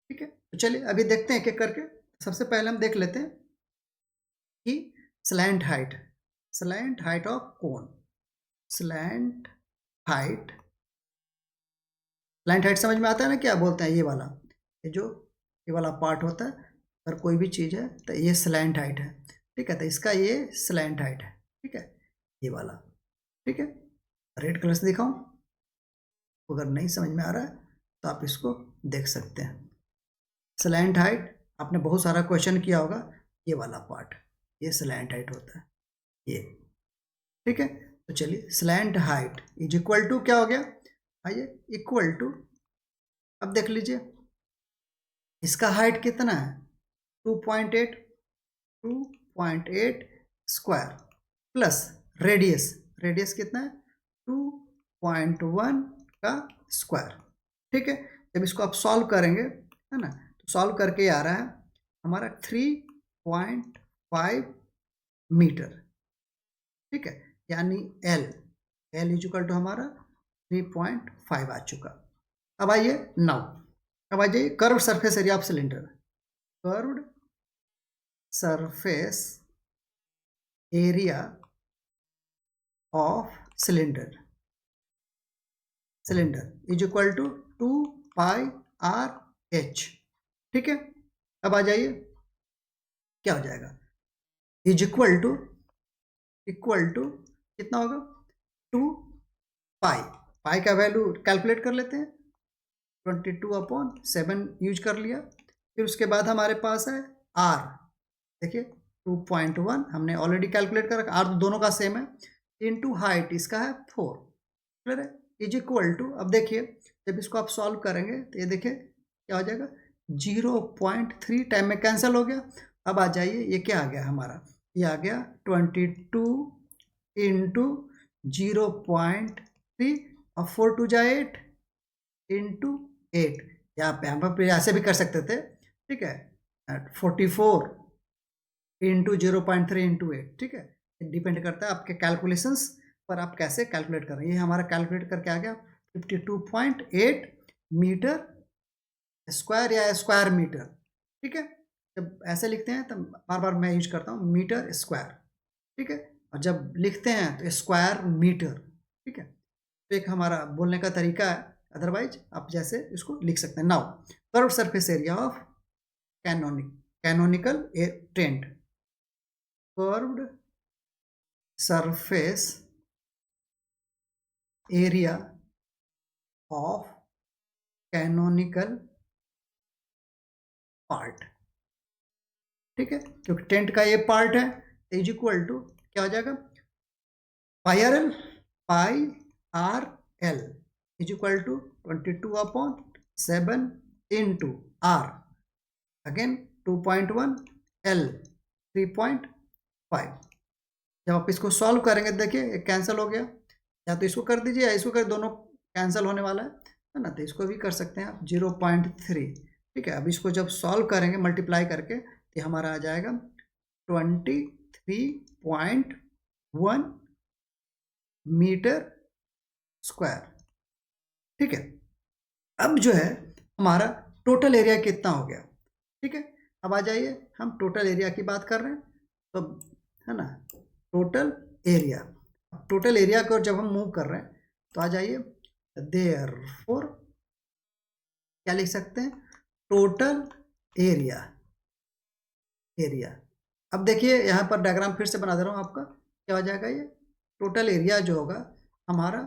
ठीक है, तो चलिए अभी देखते हैं एक एक करके। सबसे पहले हम देख लेते हैं कि slant height of cone, slant height समझ में आता है ना, क्या बोलते हैं ये वाला, ये वाला पार्ट होता है, अगर कोई भी चीज़ है तो ये स्लैंट हाइट है। ठीक है, तो इसका ये स्लैंट हाइट है। ठीक है, ये वाला। ठीक है, रेड कलर से दिखाऊं, अगर नहीं समझ में आ रहा है तो आप इसको देख सकते हैं। स्लैंट हाइट आपने बहुत सारा क्वेश्चन किया होगा, ये वाला पार्ट, ये स्लैंट हाइट होता है ये, ठीक है। तो चलिए, slant height is equal to क्या हो गया, आइए इक्वल टू, अब देख लीजिए इसका हाइट कितना है 2.8, 2.8 स्क्वायर प्लस रेडियस, रेडियस कितना है 2.1 का स्क्वायर, ठीक है। जब इसको आप सॉल्व करेंगे, है ना, तो सॉल्व करके आ रहा है हमारा 3.5 मीटर, ठीक है, यानी एल इजिकल टू हमारा 3.5 आ चुका। अब आइए नाउ, अब आ जाइए curve surface area of cylinder, curved surface area of cylinder, cylinder is equal to 2πr/h, ठीक है। अब आ जाइए क्या हो जाएगा, इज इक्वल टू कितना होगा 2 पाई, पाई का वैल्यू कैलकुलेट कर लेते हैं, 22/7 यूज कर लिया। फिर उसके बाद हमारे पास है आर, देखिए 2.1 हमने ऑलरेडी कैलकुलेट कर रखा, आर दोनों का सेम है, इनटू हाइट इसका है 4, क्लियर है, इज इक्वल टू, अब देखिए जब इसको आप सॉल्व करेंगे तो ये देखिए क्या हो जाएगा 0.3 टाइम में कैंसिल हो गया। अब आ जाइए ये क्या आ गया हमारा, ये आ गया 22 इंटू 0.3 और 4 2 जा 8 इंटू 8, यहाँ पे हम ऐसे भी कर सकते थे, ठीक है, 44 इंटू 0.3 इंटू 8, ठीक है, डिपेंड करता है आपके कैलकुलेशंस पर, आप कैसे कैलकुलेट कर रहे हैं। ये हमारा कैलकुलेट करके आ गया 52.8 मीटर स्क्वायर या स्क्वायर मीटर, ठीक है। जब ऐसे लिखते हैं तब बार बार मैं यूज करता हूँ मीटर स्क्वायर, ठीक है, और जब लिखते हैं तो स्क्वायर मीटर, ठीक है। तो एक हमारा बोलने का तरीका है, अदरवाइज आप जैसे इसको लिख सकते हैं। Now curve surface area of canonical tent, curved surface area of canonical part, ठीक है, क्योंकि टेंट का ये पार्ट है, इज इक्वल टू क्या हो जाएगा pi r l is equal to 22/7 into r, again 2.1 l 3.5। जब आप इसको सॉल्व करेंगे देखिए कैंसिल हो गया, या तो इसको कर दीजिए या इसको कर, दोनों कैंसिल होने वाला है ना, तो इसको भी कर सकते हैं आप 0.3, ठीक है। अब इसको जब सॉल्व करेंगे मल्टीप्लाई करके तो हमारा आ जाएगा 23.1 मीटर स्क्वायर, ठीक है। अब जो है हमारा टोटल एरिया कितना हो गया, ठीक है। अब आ जाइए हम टोटल एरिया की बात कर रहे हैं, तो है ना टोटल एरिया, टोटल एरिया को जब हम मूव कर रहे हैं तो आ जाइए देयरफॉर क्या लिख सकते हैं टोटल एरिया, एरिया। अब देखिए यहाँ पर डायग्राम फिर से बना दे रहा हूँ आपका, क्या हो जाएगा ये टोटल एरिया जो होगा हमारा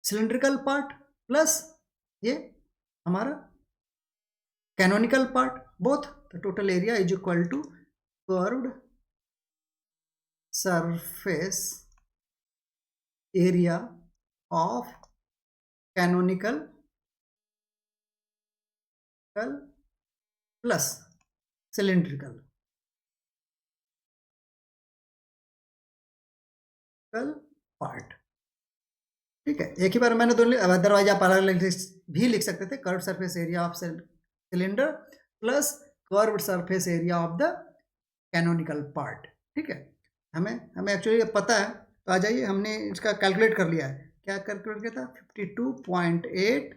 सिलिंड्रिकल पार्ट प्लस ये हमारा कैनोनिकल पार्ट बोथ, तो total area is equal to curved surface area of canonical plus cylindrical part, ठीक है। एक ही बार मैंने दोनों, अदरवाइज आप अलग अलग भी लिख सकते थे, curve surface area of cylinder plus curve surface area of the canonical part, ठीक है। हमें हमें एक्चुअली पता है, तो आ जाइए हमने इसका कैलकुलेट कर लिया है, क्या कैलकुलेट किया था 52.8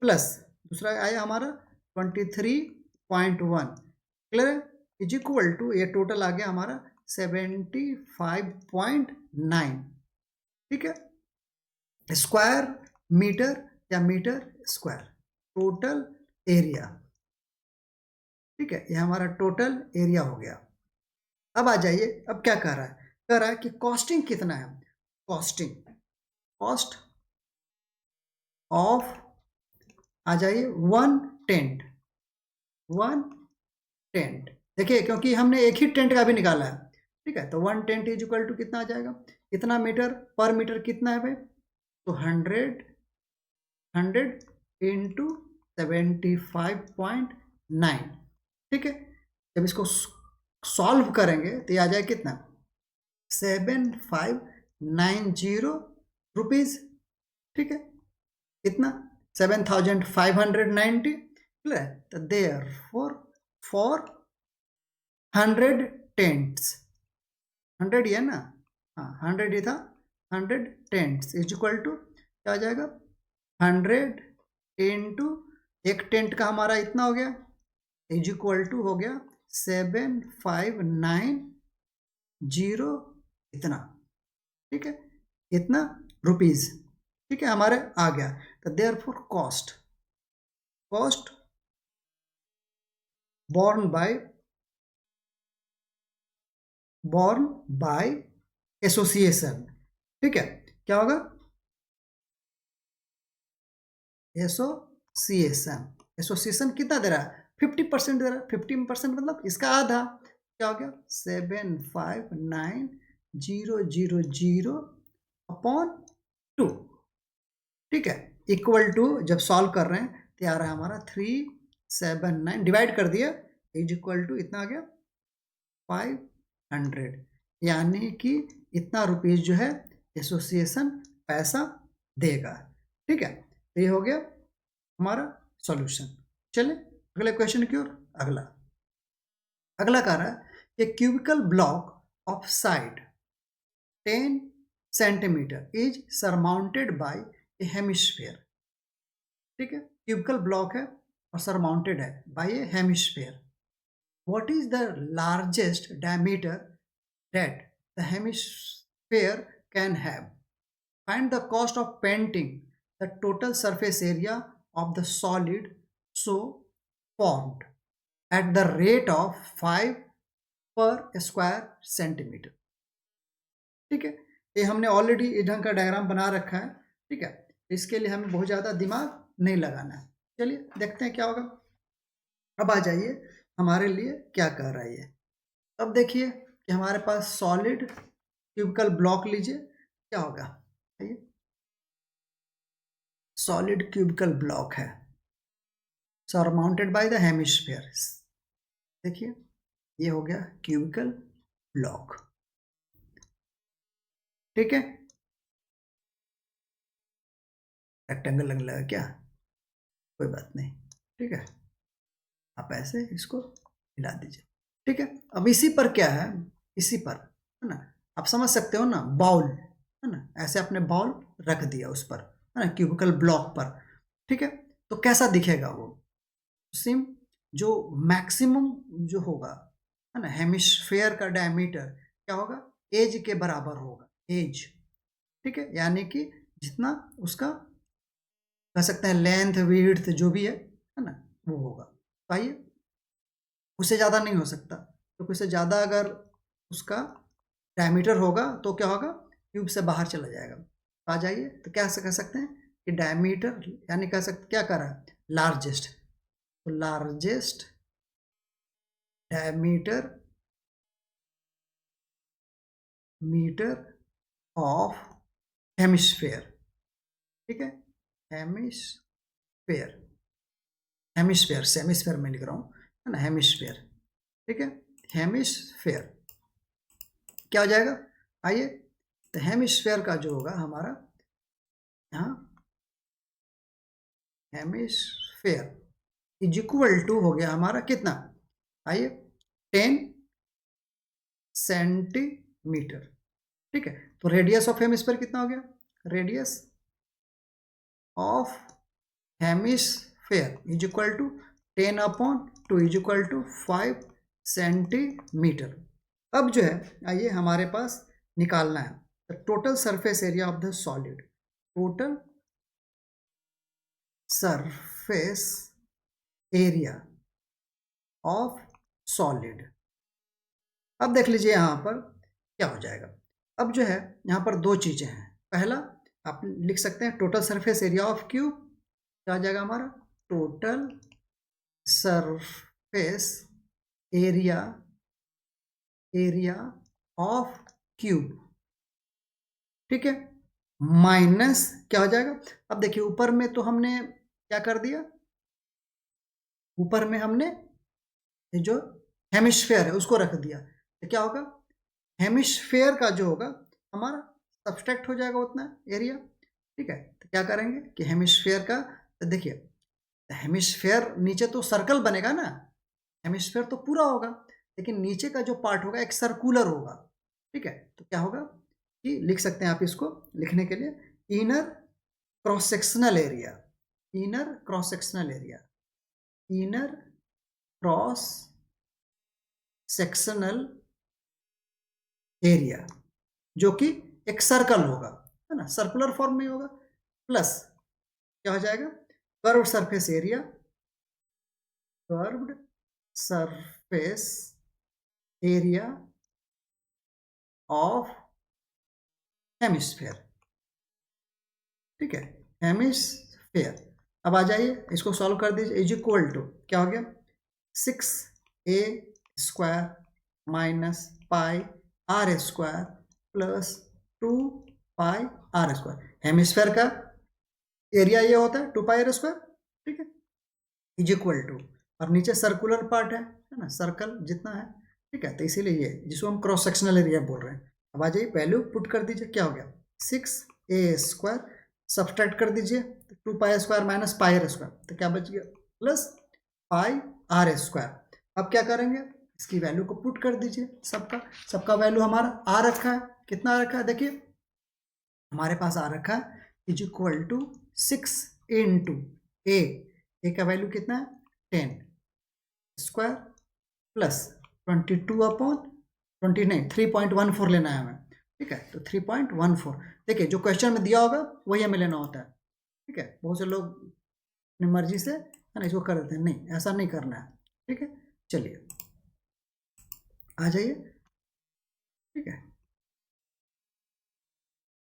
प्लस दूसरा आया हमारा 23.1, क्लियर है, इज इक्वल टू ये टोटल आ गया हमारा 75.9, ठीक है, स्क्वायर मीटर या मीटर स्क्वायर टोटल एरिया, ठीक है, ये हमारा टोटल एरिया हो गया। अब आ जाइए, अब क्या कह रहा है, कह रहा है कि कॉस्टिंग कितना है, कॉस्टिंग, कॉस्ट ऑफ आ जाइए 1 टेंट, 1 टेंट। देखिए क्योंकि हमने एक ही टेंट का भी निकाला है, ठीक है, तो 1 टेंट इज इक्वल टू कितना आ जाएगा, कितना मीटर पर मीटर कितना है भाई, तो 100 इंटू 75.9, ठीक है। जब इसको सॉल्व करेंगे तो ये आ जाए कितना, 7590 रुपीज, ठीक है, कितना 7590, क्लियर है। तो देयर फॉर 100 टेंट्स, 100 ही है ना, हाँ 100 ही था, 100 टेंट्स इज इक्वल टू क्या आ जाएगा, 100 इंटू एक टेंट का हमारा इतना हो गया, इज इक्वल टू हो गया 7590 इतना, ठीक है, इतना रुपीज, ठीक है, हमारे आ गया। तो therefore cost borne by association, ठीक है, क्या होगा, एसोसिएशन कितना दे रहा है, 50% दे रहा है, 50% मतलब इसका आधा, क्या हो गया 759000 अपॉन 2, ठीक है, इक्वल टू जब सॉल्व कर रहे हैं तो आ रहा है हमारा 379, डिवाइड कर दिया, इज इक्वल टू इतना आ गया 500, यानी कि इतना रुपीज जो है एसोसिएशन पैसा देगा, ठीक है। तो ये हो गया हमारा सॉल्यूशन। चलिए अगले क्वेश्चन की ओर। अगला कह रहा है a cubical block of side 10 centimetre is surmounted by a hemisphere, ठीक है, क्यूबिकल ब्लॉक है और सरमाउंटेड है by a hemisphere. What is the largest diameter that the hemisphere can have? Find the cost of painting the total surface area of the solid so formed at the rate of 5 per square centimeter, ठीक है। ये हमने already इस ढंग का diagram बना रखा है, ठीक है, इसके लिए हमें बहुत ज़्यादा दिमाग नहीं लगाना है। चलिए देखते हैं क्या होगा। अब आ जाइए हमारे लिए क्या कह रहा है ये। अब देखिए कि हमारे पास सॉलिड क्यूबिकल ब्लॉक लीजिए, क्या होगा, सॉलिड क्यूबिकल ब्लॉक है सरमाउंटेड बाय द हेमिस्फीयर। देखिए ये हो गया क्यूबिकल ब्लॉक, ठीक है, रेक्टेंगल लगने लगा क्या, कोई बात नहीं, ठीक है, आप ऐसे इसको हिला दीजिए, ठीक है। अब इसी पर क्या है, इसी पर है ना, आप समझ सकते हो ना, बाउल है ना, ऐसे आपने बाउल रख दिया उस पर, है ना, क्यूबिकल ब्लॉक पर, ठीक है, तो कैसा दिखेगा वो, सिम जो मैक्सिमम जो होगा, है ना, हेमिस्फीयर का डायमीटर क्या होगा, एज के बराबर होगा, एज, ठीक है, यानी कि जितना उसका कह सकते हैं लेंथ विड्थ जो भी है ना, वो होगा। तो आइए, उससे ज़्यादा नहीं हो सकता, तो उससे ज़्यादा अगर उसका डायमीटर होगा तो क्या होगा, ट्यूब से बाहर चला जाएगा। तो आ जाइए, तो क्या कह सकते हैं कि डायमीटर, यानी कह सकते क्या कर रहा है, लार्जेस्ट, तो largest diameter metre of hemisphere, ठीक है, हेमिस्फीयर, हेमिस्फीयर सेमिस्फीयर में लिख रहा हूँ, है ना, हेमिस्फीयर, ठीक है, हेमिस्फीयर क्या हो जाएगा, आइए, तो हेमिस्फीयर का जो होगा हमारा यहाँ हेमिस्फीयर इज इक्वल टू हो गया हमारा कितना, आइए 10 सेंटीमीटर, ठीक है। तो रेडियस ऑफ हेमिस्फीयर कितना हो गया, radius of hemisphere is equal to 10/2 is equal to 5 centimetre. अब जो है आइए हमारे पास निकालना है the total surface area of the solid, total surface area of solid. अब देख लीजिए यहाँ पर क्या हो जाएगा। अब जो है यहाँ पर दो चीज़ें हैं, पहला आप लिख सकते हैं total surface area of cube, क्या आ जाएगा हमारा, total surface surface area of cube, ठीक है, माइनस क्या हो जाएगा। अब देखिए ऊपर में तो हमने क्या कर दिया, ऊपर में हमने ये जो हेमिस्फेयर है उसको रख दिया, तो क्या होगा, हेमिस्फेयर का जो होगा हमारा सब्सट्रैक्ट हो जाएगा उतना एरिया, ठीक है। तो क्या करेंगे कि हेमिस्फेयर का, तो देखिए हेमिस्फेयर नीचे तो सर्कल बनेगा ना, हेमिस्फेयर तो पूरा होगा, लेकिन नीचे का जो पार्ट होगा एक सर्कुलर होगा, ठीक है। तो क्या होगा कि लिख सकते हैं आप इसको, लिखने के लिए inner cross sectional area, inner cross sectional area, inner cross sectional area, जो कि एक सर्कल होगा, है ना, सर्कुलर फॉर्म में होगा, प्लस क्या हो जाएगा, curved surface area, curved surface area of hemisphere, ठीक है, हेमिस्फेयर। अब आ जाइए इसको सॉल्व कर दीजिए, इज इक्वल टू क्या हो गया, 6a² minus pi r square plus 2πr²। Hemisphere का एरिया ये होता है 2πr², ठीक है, इज इक्वल टू, और नीचे सर्कुलर पार्ट है ना, सर्कल जितना है, ठीक है, तो इसीलिए ये जिसको हम क्रॉस सेक्शनल एरिया बोल रहे हैं। अब आ जाइए वैल्यू पुट कर दीजिए, क्या हो गया 6a², सब्सट्रैक्ट कर दीजिए 2πr² माइनस πr², तो क्या बच गया प्लस πr²। अब क्या करेंगे, इसकी वैल्यू को पुट कर दीजिए, सबका वैल्यू हमारा आ रखा है, कितना आ रखा है देखिए, हमारे पास आ रखा है इज इक्वल टू 6 इंटू ए का वैल्यू कितना है 10² प्लस 22/20 नहीं 3.14 लेना है हमें, ठीक है, तो 3.14। देखिए जो क्वेश्चन में दिया होगा वही हमें लेना होता है, ठीक है। बहुत से लोग अपनी मर्जी से है ना इसको कर देते हैं, नहीं ऐसा नहीं करना है, ठीक है। चलिए आ जाइए, ठीक है,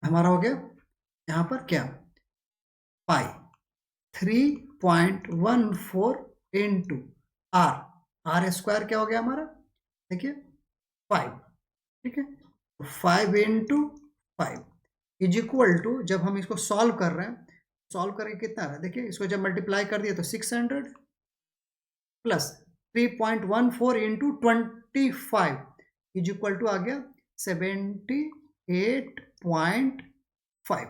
हमारा हो गया यहाँ पर क्या, पाई 3.14 इंटू आर² क्या हो गया हमारा, देखिए 5, ठीक है, 5 इंटू 5 इज इक्वल टू, जब हम इसको सॉल्व कर रहे हैं, सॉल्व करके कितना आ रहा है देखिए, इसको जब मल्टीप्लाई कर दिया तो 600 plus 3.14 into 25 is equal to आ गया 78.5,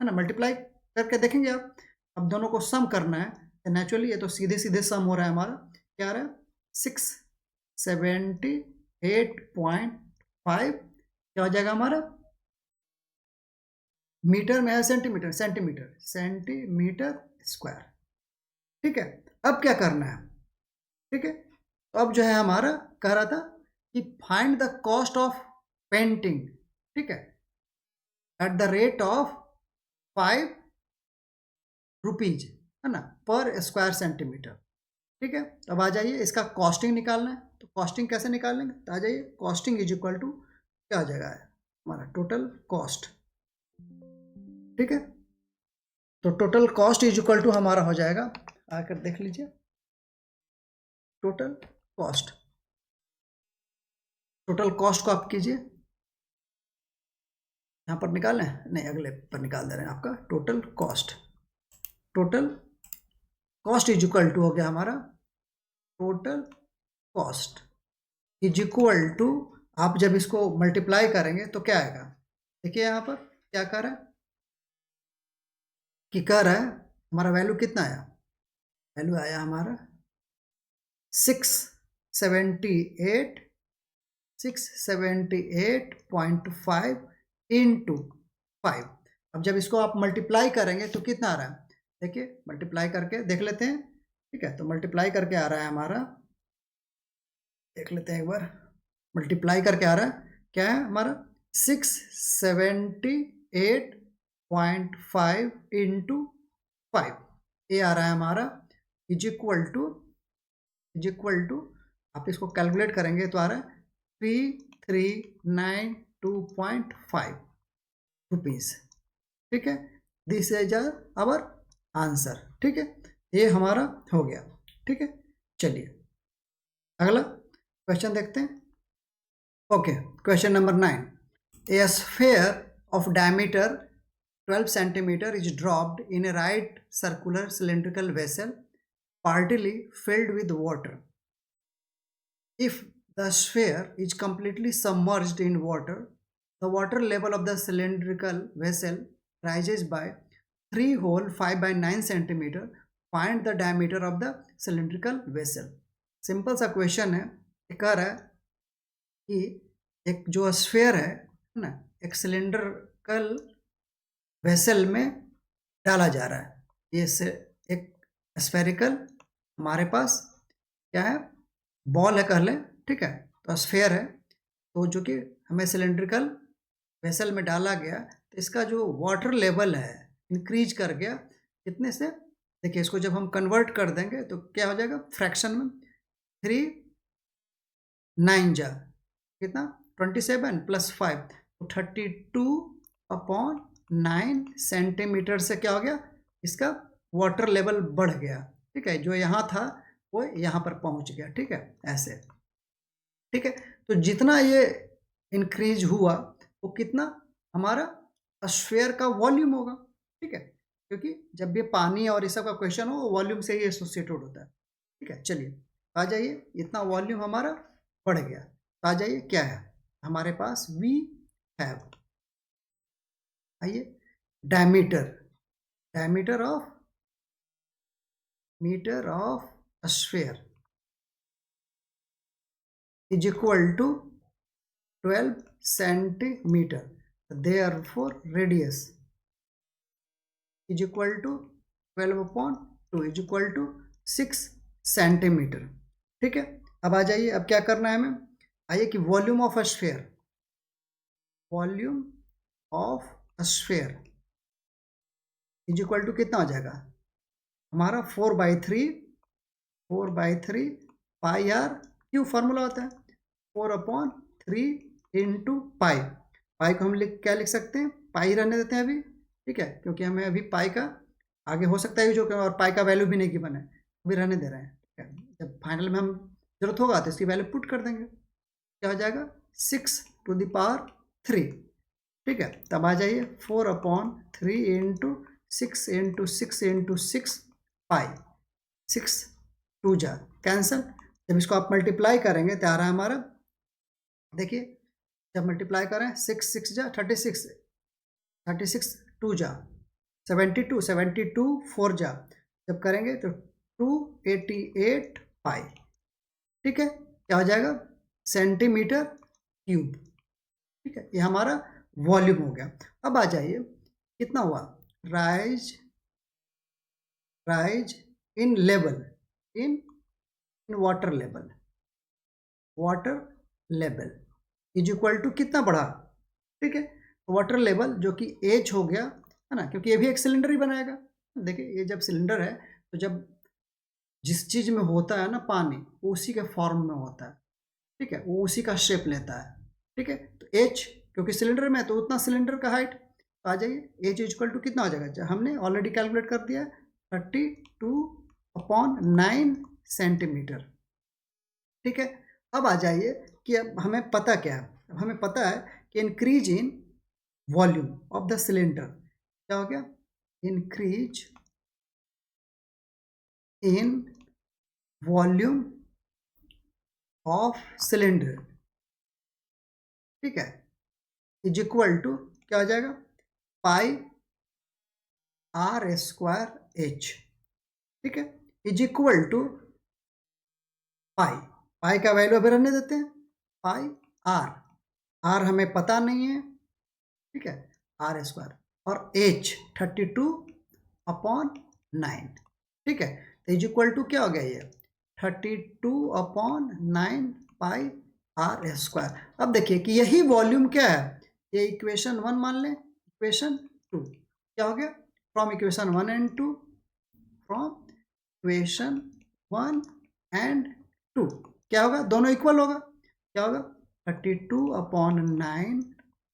है ना, मल्टीप्लाई करके देखेंगे आप। अब दोनों को सम करना है तो नेचुरली ये तो सीधे सीधे सम हो रहा है हमारा, क्या आ रहा है 678.5 क्या हो जाएगा हमारा, मीटर में है सेंटीमीटर, सेंटीमीटर स्क्वायर, ठीक है। अब क्या करना है, ठीक है, तो अब जो है हमारा कह रहा था कि find the cost of painting, ठीक है, at the rate of 5 rupees, है ना, पर स्क्वायर सेंटीमीटर, ठीक है। अब आ जाइए इसका कॉस्टिंग निकालना है, तो कॉस्टिंग कैसे निकालेंगे, तो आ जाइए कॉस्टिंग इज इक्वल टू क्या आ जाएगा हमारा टोटल कॉस्ट, ठीक है, तो total cost is equal to हमारा हो जाएगा, आकर देख लीजिए टोटल कॉस्ट, टोटल कॉस्ट को आप कीजिए, यहाँ पर निकालें, नहीं अगले पर निकाल दे रहे हैं, आपका total cost is equal to हो गया हमारा, total cost is equal to, आप जब इसको मल्टीप्लाई करेंगे तो क्या आएगा, देखिए यहाँ पर क्या कर रहा है कि कह रहा है हमारा वैल्यू कितना आया, वैल्यू आया हमारा 678.5 इंटू 5। अब जब इसको आप मल्टीप्लाई करेंगे तो कितना आ रहा है, देखिए मल्टीप्लाई करके देख लेते हैं, ठीक है, तो मल्टीप्लाई करके आ रहा है हमारा, देख लेते हैं एक बार, मल्टीप्लाई करके आ रहा है क्या है हमारा 678.5 इंटू 5, ये आ रहा है हमारा इज इक्वल टू आप इसको कैलकुलेट करेंगे तो आ रहा है 3392.5 रुपीज, ठीक है, दिस इज आवर आंसर, ठीक है, ये हमारा हो गया, ठीक है। चलिए अगला क्वेश्चन देखते हैं। Okay, question number 9, A sphere of diameter 12 centimeter is dropped in a right circular cylindrical vessel partly filled with water. If the sphere is completely submerged in water, the water level of the cylindrical vessel rises by 3 whole 5 by 9 centimeter. Find the diameter of the cylindrical vessel. Simple सा question है। ये कह रहा है कि एक जो sphere है ना, एक सिलेंड्रिकल वेसल में डाला जा रहा है। ये से एक स्फेरिकल हमारे पास क्या है, बॉल है कह लें, ठीक है, तो स्फेयर है, तो जो कि हमें सिलेंड्रिकल वेसल में डाला गया, तो इसका जो वाटर लेवल है इंक्रीज कर गया कितने से, देखिए इसको जब हम कन्वर्ट कर देंगे तो क्या हो जाएगा, फ्रैक्शन में 3 9 जा कितना 27 प्लस 5 तो 32/9 सेंटीमीटर से क्या हो गया, इसका वाटर लेवल बढ़ गया। ठीक है, जो यहाँ था वो यहाँ पर पहुँच गया। ठीक है, ऐसे। ठीक है, तो जितना ये इंक्रीज हुआ वो कितना हमारा स्फीयर का वॉल्यूम होगा। ठीक है, क्योंकि जब ये पानी और इस सब का क्वेश्चन हो वॉल्यूम से ही एसोसिएटेड होता है। ठीक है, चलिए आ जाइए, इतना वॉल्यूम हमारा बढ़ गया। तो आ जाइए क्या है हमारे पास, वी हैव, आइए diameter, diameter of metre of sphere is equal to 12 centimetre, therefore radius is equal to 12/2 is equal to 6 centimetre. ठीक है, अब आ जाइए, अब क्या करना है हमें, आइए कि volume of sphere, volume of sphere is equal to कितना हो जाएगा हमारा 4/3 पाई आर क्यू फॉर्मूला होता है 4/3 इंटू पाई। पाई को हम क्या लिख सकते हैं, पाई रहने देते हैं अभी। ठीक है, क्योंकि हमें अभी पाई का आगे हो सकता है जो कि, और पाई का वैल्यू भी नहीं गिवन है, अभी रहने दे रहे हैं। ठीक है, जब फाइनल में हम जरूरत होगा तो इसकी वैल्यू पुट कर देंगे, क्या हो जाएगा 6⁻3। ठीक है, तब आ जाइए 4/3 इंटू 6 इंटू 6 इंटू 6 पाई, 6 2 जा कैंसल। जब इसको आप मल्टीप्लाई करेंगे तो आ रहा है हमारा, देखिए जब मल्टीप्लाई करें 6 6 जा 36, 36 2 जा 72, 72 4 जा, जब करेंगे तो 288 पाई। ठीक है, क्या हो जाएगा सेंटीमीटर क्यूब। ठीक है, ये हमारा वॉल्यूम हो गया। अब आ जाइए कितना हुआ, rise in level, in water level, water level is equal to कितना बढ़ा। ठीक है, वाटर लेवल जो कि एच हो गया है ना, क्योंकि ये भी एक सिलेंडर ही बनाएगा। देखिए ये जब सिलेंडर है तो जब जिस चीज में होता है ना पानी, वो उसी के फॉर्म में होता है। ठीक है, वो उसी का शेप लेता है। ठीक है, तो एच क्योंकि सिलेंडर में है तो उतना सिलेंडर का हाइट। तो आ जाइए एच इक्वल टू कितना हो जाएगा, हमने ऑलरेडी कैलकुलेट कर दिया 32/9 सेंटीमीटर। ठीक है, अब आ जाइए कि अब हमें पता क्या है, अब हमें पता है कि increase in volume of the cylinder क्या हो गया, increase in volume of cylinder. ठीक है, इज इक्वल टू क्या हो जाएगा, पाई r² h। ठीक है, इज इक्वल टू पाई, पाई का वैल्यू अभी रहने देते हैं, पाई आर हमें पता नहीं है। ठीक है, r² और h 32/9। ठीक है, तो इज इक्वल टू क्या हो गया, ये 32/9 पाई r²। अब देखिए कि यही वॉल्यूम क्या है, ये इक्वेशन 1 मान लें, इक्वेशन 2 क्या हो गया, from equation 1 and 2, from equation 1 and 2 क्या होगा, दोनों इक्वल होगा, क्या होगा 32/9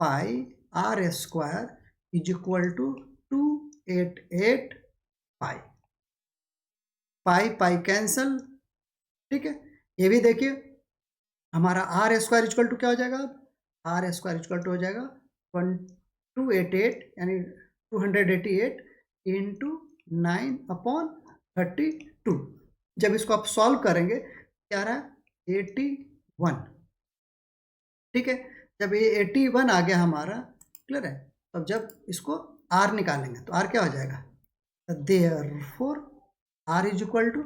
pi r² is equal to 288 pi. Pi pi cancel, ठीक है, ये भी देखिए हमारा आर स्क्वायर इक्वल टू क्या हो जाएगा, अब आर स्क्वायर इक्वल टू हो जाएगा 288 यानी 288 इंटू 9/32। जब इसको आप सॉल्व करेंगे क्या रहा है 81। ठीक है, जब ये 81 आ गया हमारा, क्लियर है, तब जब इसको आर निकालेंगे तो आर क्या हो जाएगा, therefore r is equal to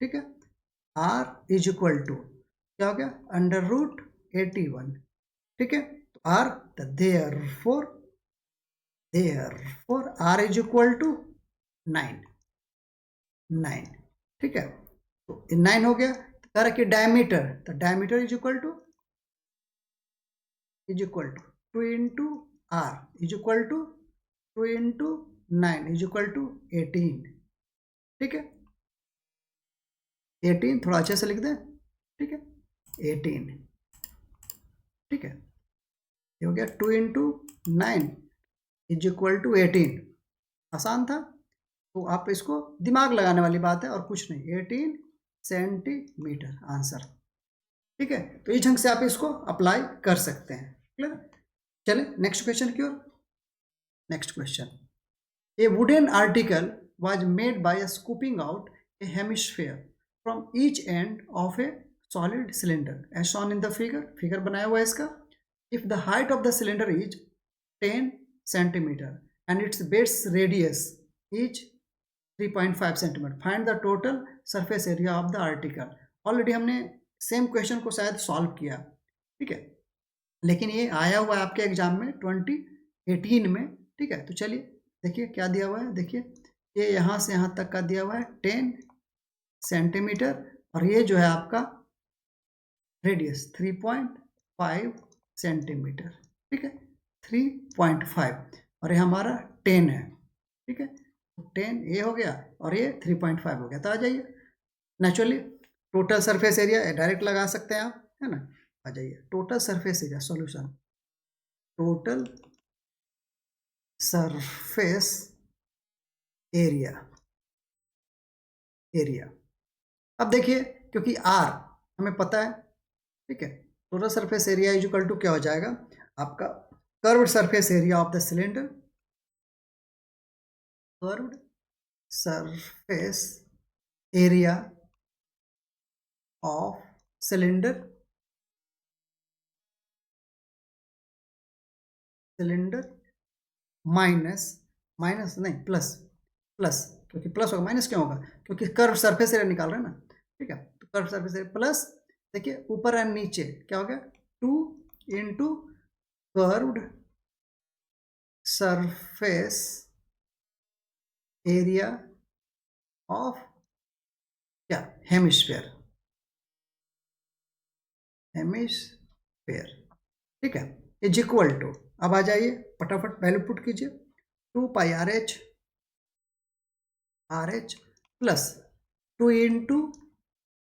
ठीक है, आर इज इक्वल टू क्या हो गया √81। ठीक है, तो r therefore r is equal to 9। ठीक है, तो 9 हो गया, तो कह रहा कि डायमीटर, तो diameter is equal to 2 into r is equal to 2 into 9 is equal to 18। ठीक है, 18 थोड़ा अच्छे से लिख दें। ठीक है, 18। ठीक है, ये हो गया 2 इंटू 9 इज इक्वल टू 18। आसान था, तो आप इसको दिमाग लगाने वाली बात है और कुछ नहीं, 18 सेंटीमीटर आंसर। ठीक है, तो इस ढंग से आप इसको अप्लाई कर सकते हैं। क्लियर, चले नेक्स्ट क्वेश्चन की ओर। Next question, a wooden article was made by scooping out a hemisphere from each end of a solid cylinder as shown in the figure। Figure बनाया हुआ है इसका। if the height of the cylinder is 10 centimeter and its base radius is 3.5 centimeter, find the total surface area of the article। Already हमने same question को शायद solve किया, ठीक है, लेकिन ये आया हुआ है आपके एग्जाम में 2018 में। ठीक है, तो चलिए देखिए क्या दिया हुआ है। देखिए ये यहाँ से यहाँ तक का दिया हुआ है 10 सेंटीमीटर और ये जो है आपका रेडियस 3.5 सेंटीमीटर। ठीक है, 3.5 और ये हमारा 10 है। ठीक है, 10 ये हो गया और ये 3.5 हो गया। तो आ जाइए, naturally total surface area direct लगा सकते हैं आप, है ना। आ जाइए, total surface area solution, total surface area अब देखिए, क्योंकि आर हमें पता है, ठीक है, total surface area is equal to क्या हो जाएगा आपका curved surface area of the cylinder, curved surface area of cylinder minus नहीं प्लस, क्योंकि प्लस होगा, माइनस क्यों होगा, क्योंकि कर्व सरफेस एरिया निकाल रहे हैं ना। ठीक है, तो कर्व सरफेस एरिया प्लस, देखिए ऊपर एंड नीचे क्या हो गया 2 into curved surface area of क्या हेमिस्फीयर। ठीक है, इज इक्वल टू, अब आ जाइए फटाफट वैल्यू पुट कीजिए, 2πRH प्लस 2 इंटू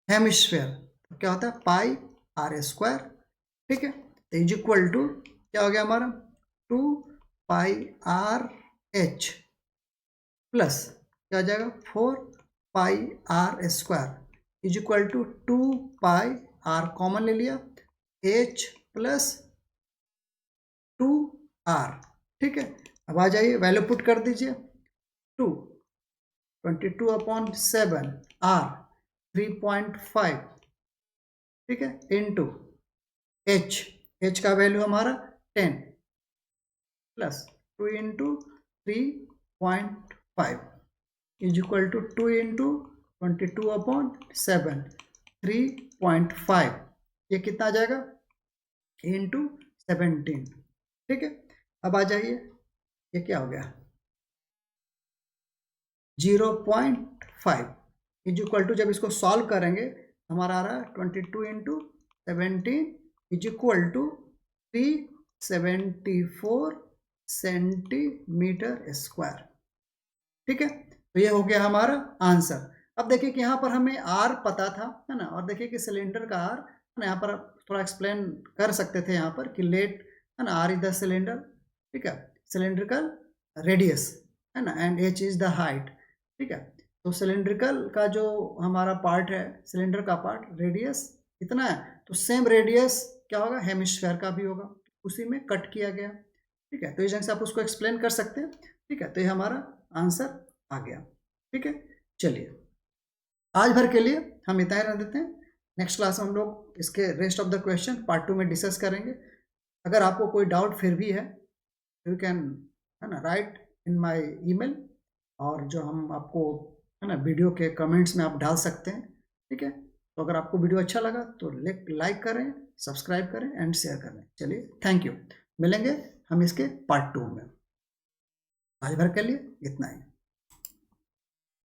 हेमिस्फीयर क्या होता है πr²। ठीक है, तो इज इक्वल टू क्या हो गया हमारा 2πRH प्लस क्या हो जाएगा 4πr² is equal to 2πr common ले लिया, h प्लस 2r। ठीक है, अब आ जाइए वैल्यू पुट कर दीजिए, 22/7 r 3.5, ठीक है, इंटू h का वैल्यू हमारा 10 plus 2 into 3.5 is equal to 2 into 22/7 3.5, ये कितना आ जाएगा इंटू 17। ठीक है, अब आ जाइए, ये क्या हो गया 0.5 इज इक्वल टू, जब इसको सॉल्व करेंगे हमारा आ रहा है 22 into 17 is equal to 374 centimetre square. ठीक है, तो ये हो गया हमारा आंसर। अब देखिए कि यहाँ पर हमें आर पता था, है ना, और देखिए कि सिलेंडर का आर, है ना, यहाँ पर थोड़ा एक्सप्लेन कर सकते थे यहाँ पर कि लेट, है ना, आर इज द सिलेंडर, ठीक है, सिलेंड्रिकल रेडियस, है ना, and H is the height. ठीक है, तो सिलेंड्रिकल का जो हमारा पार्ट है, सिलेंडर का पार्ट, रेडियस इतना है, तो सेम रेडियस क्या होगा, हेमिस्फेयर का भी होगा, उसी में कट किया गया। ठीक है, तो इस ढंग से आप उसको एक्सप्लेन कर सकते हैं। ठीक है, तो ये हमारा आंसर आ गया। ठीक है, चलिए आज भर के लिए हम इतना ही रह देते हैं। नेक्स्ट क्लास में हम लोग इसके rest of the question part 2 में डिस्कस करेंगे। अगर आपको कोई डाउट फिर भी है, यू कैन, है ना, राइट इन माय ईमेल, और जो हम आपको, है ना, वीडियो के कमेंट्स में आप डाल सकते हैं। ठीक है, तो अगर आपको वीडियो अच्छा लगा तो लाइक करें, सब्सक्राइब करें एंड शेयर करें। चलिए, थैंक यू। मिलेंगे हम इसके पार्ट 2 में। आज भर के लिए इतना ही।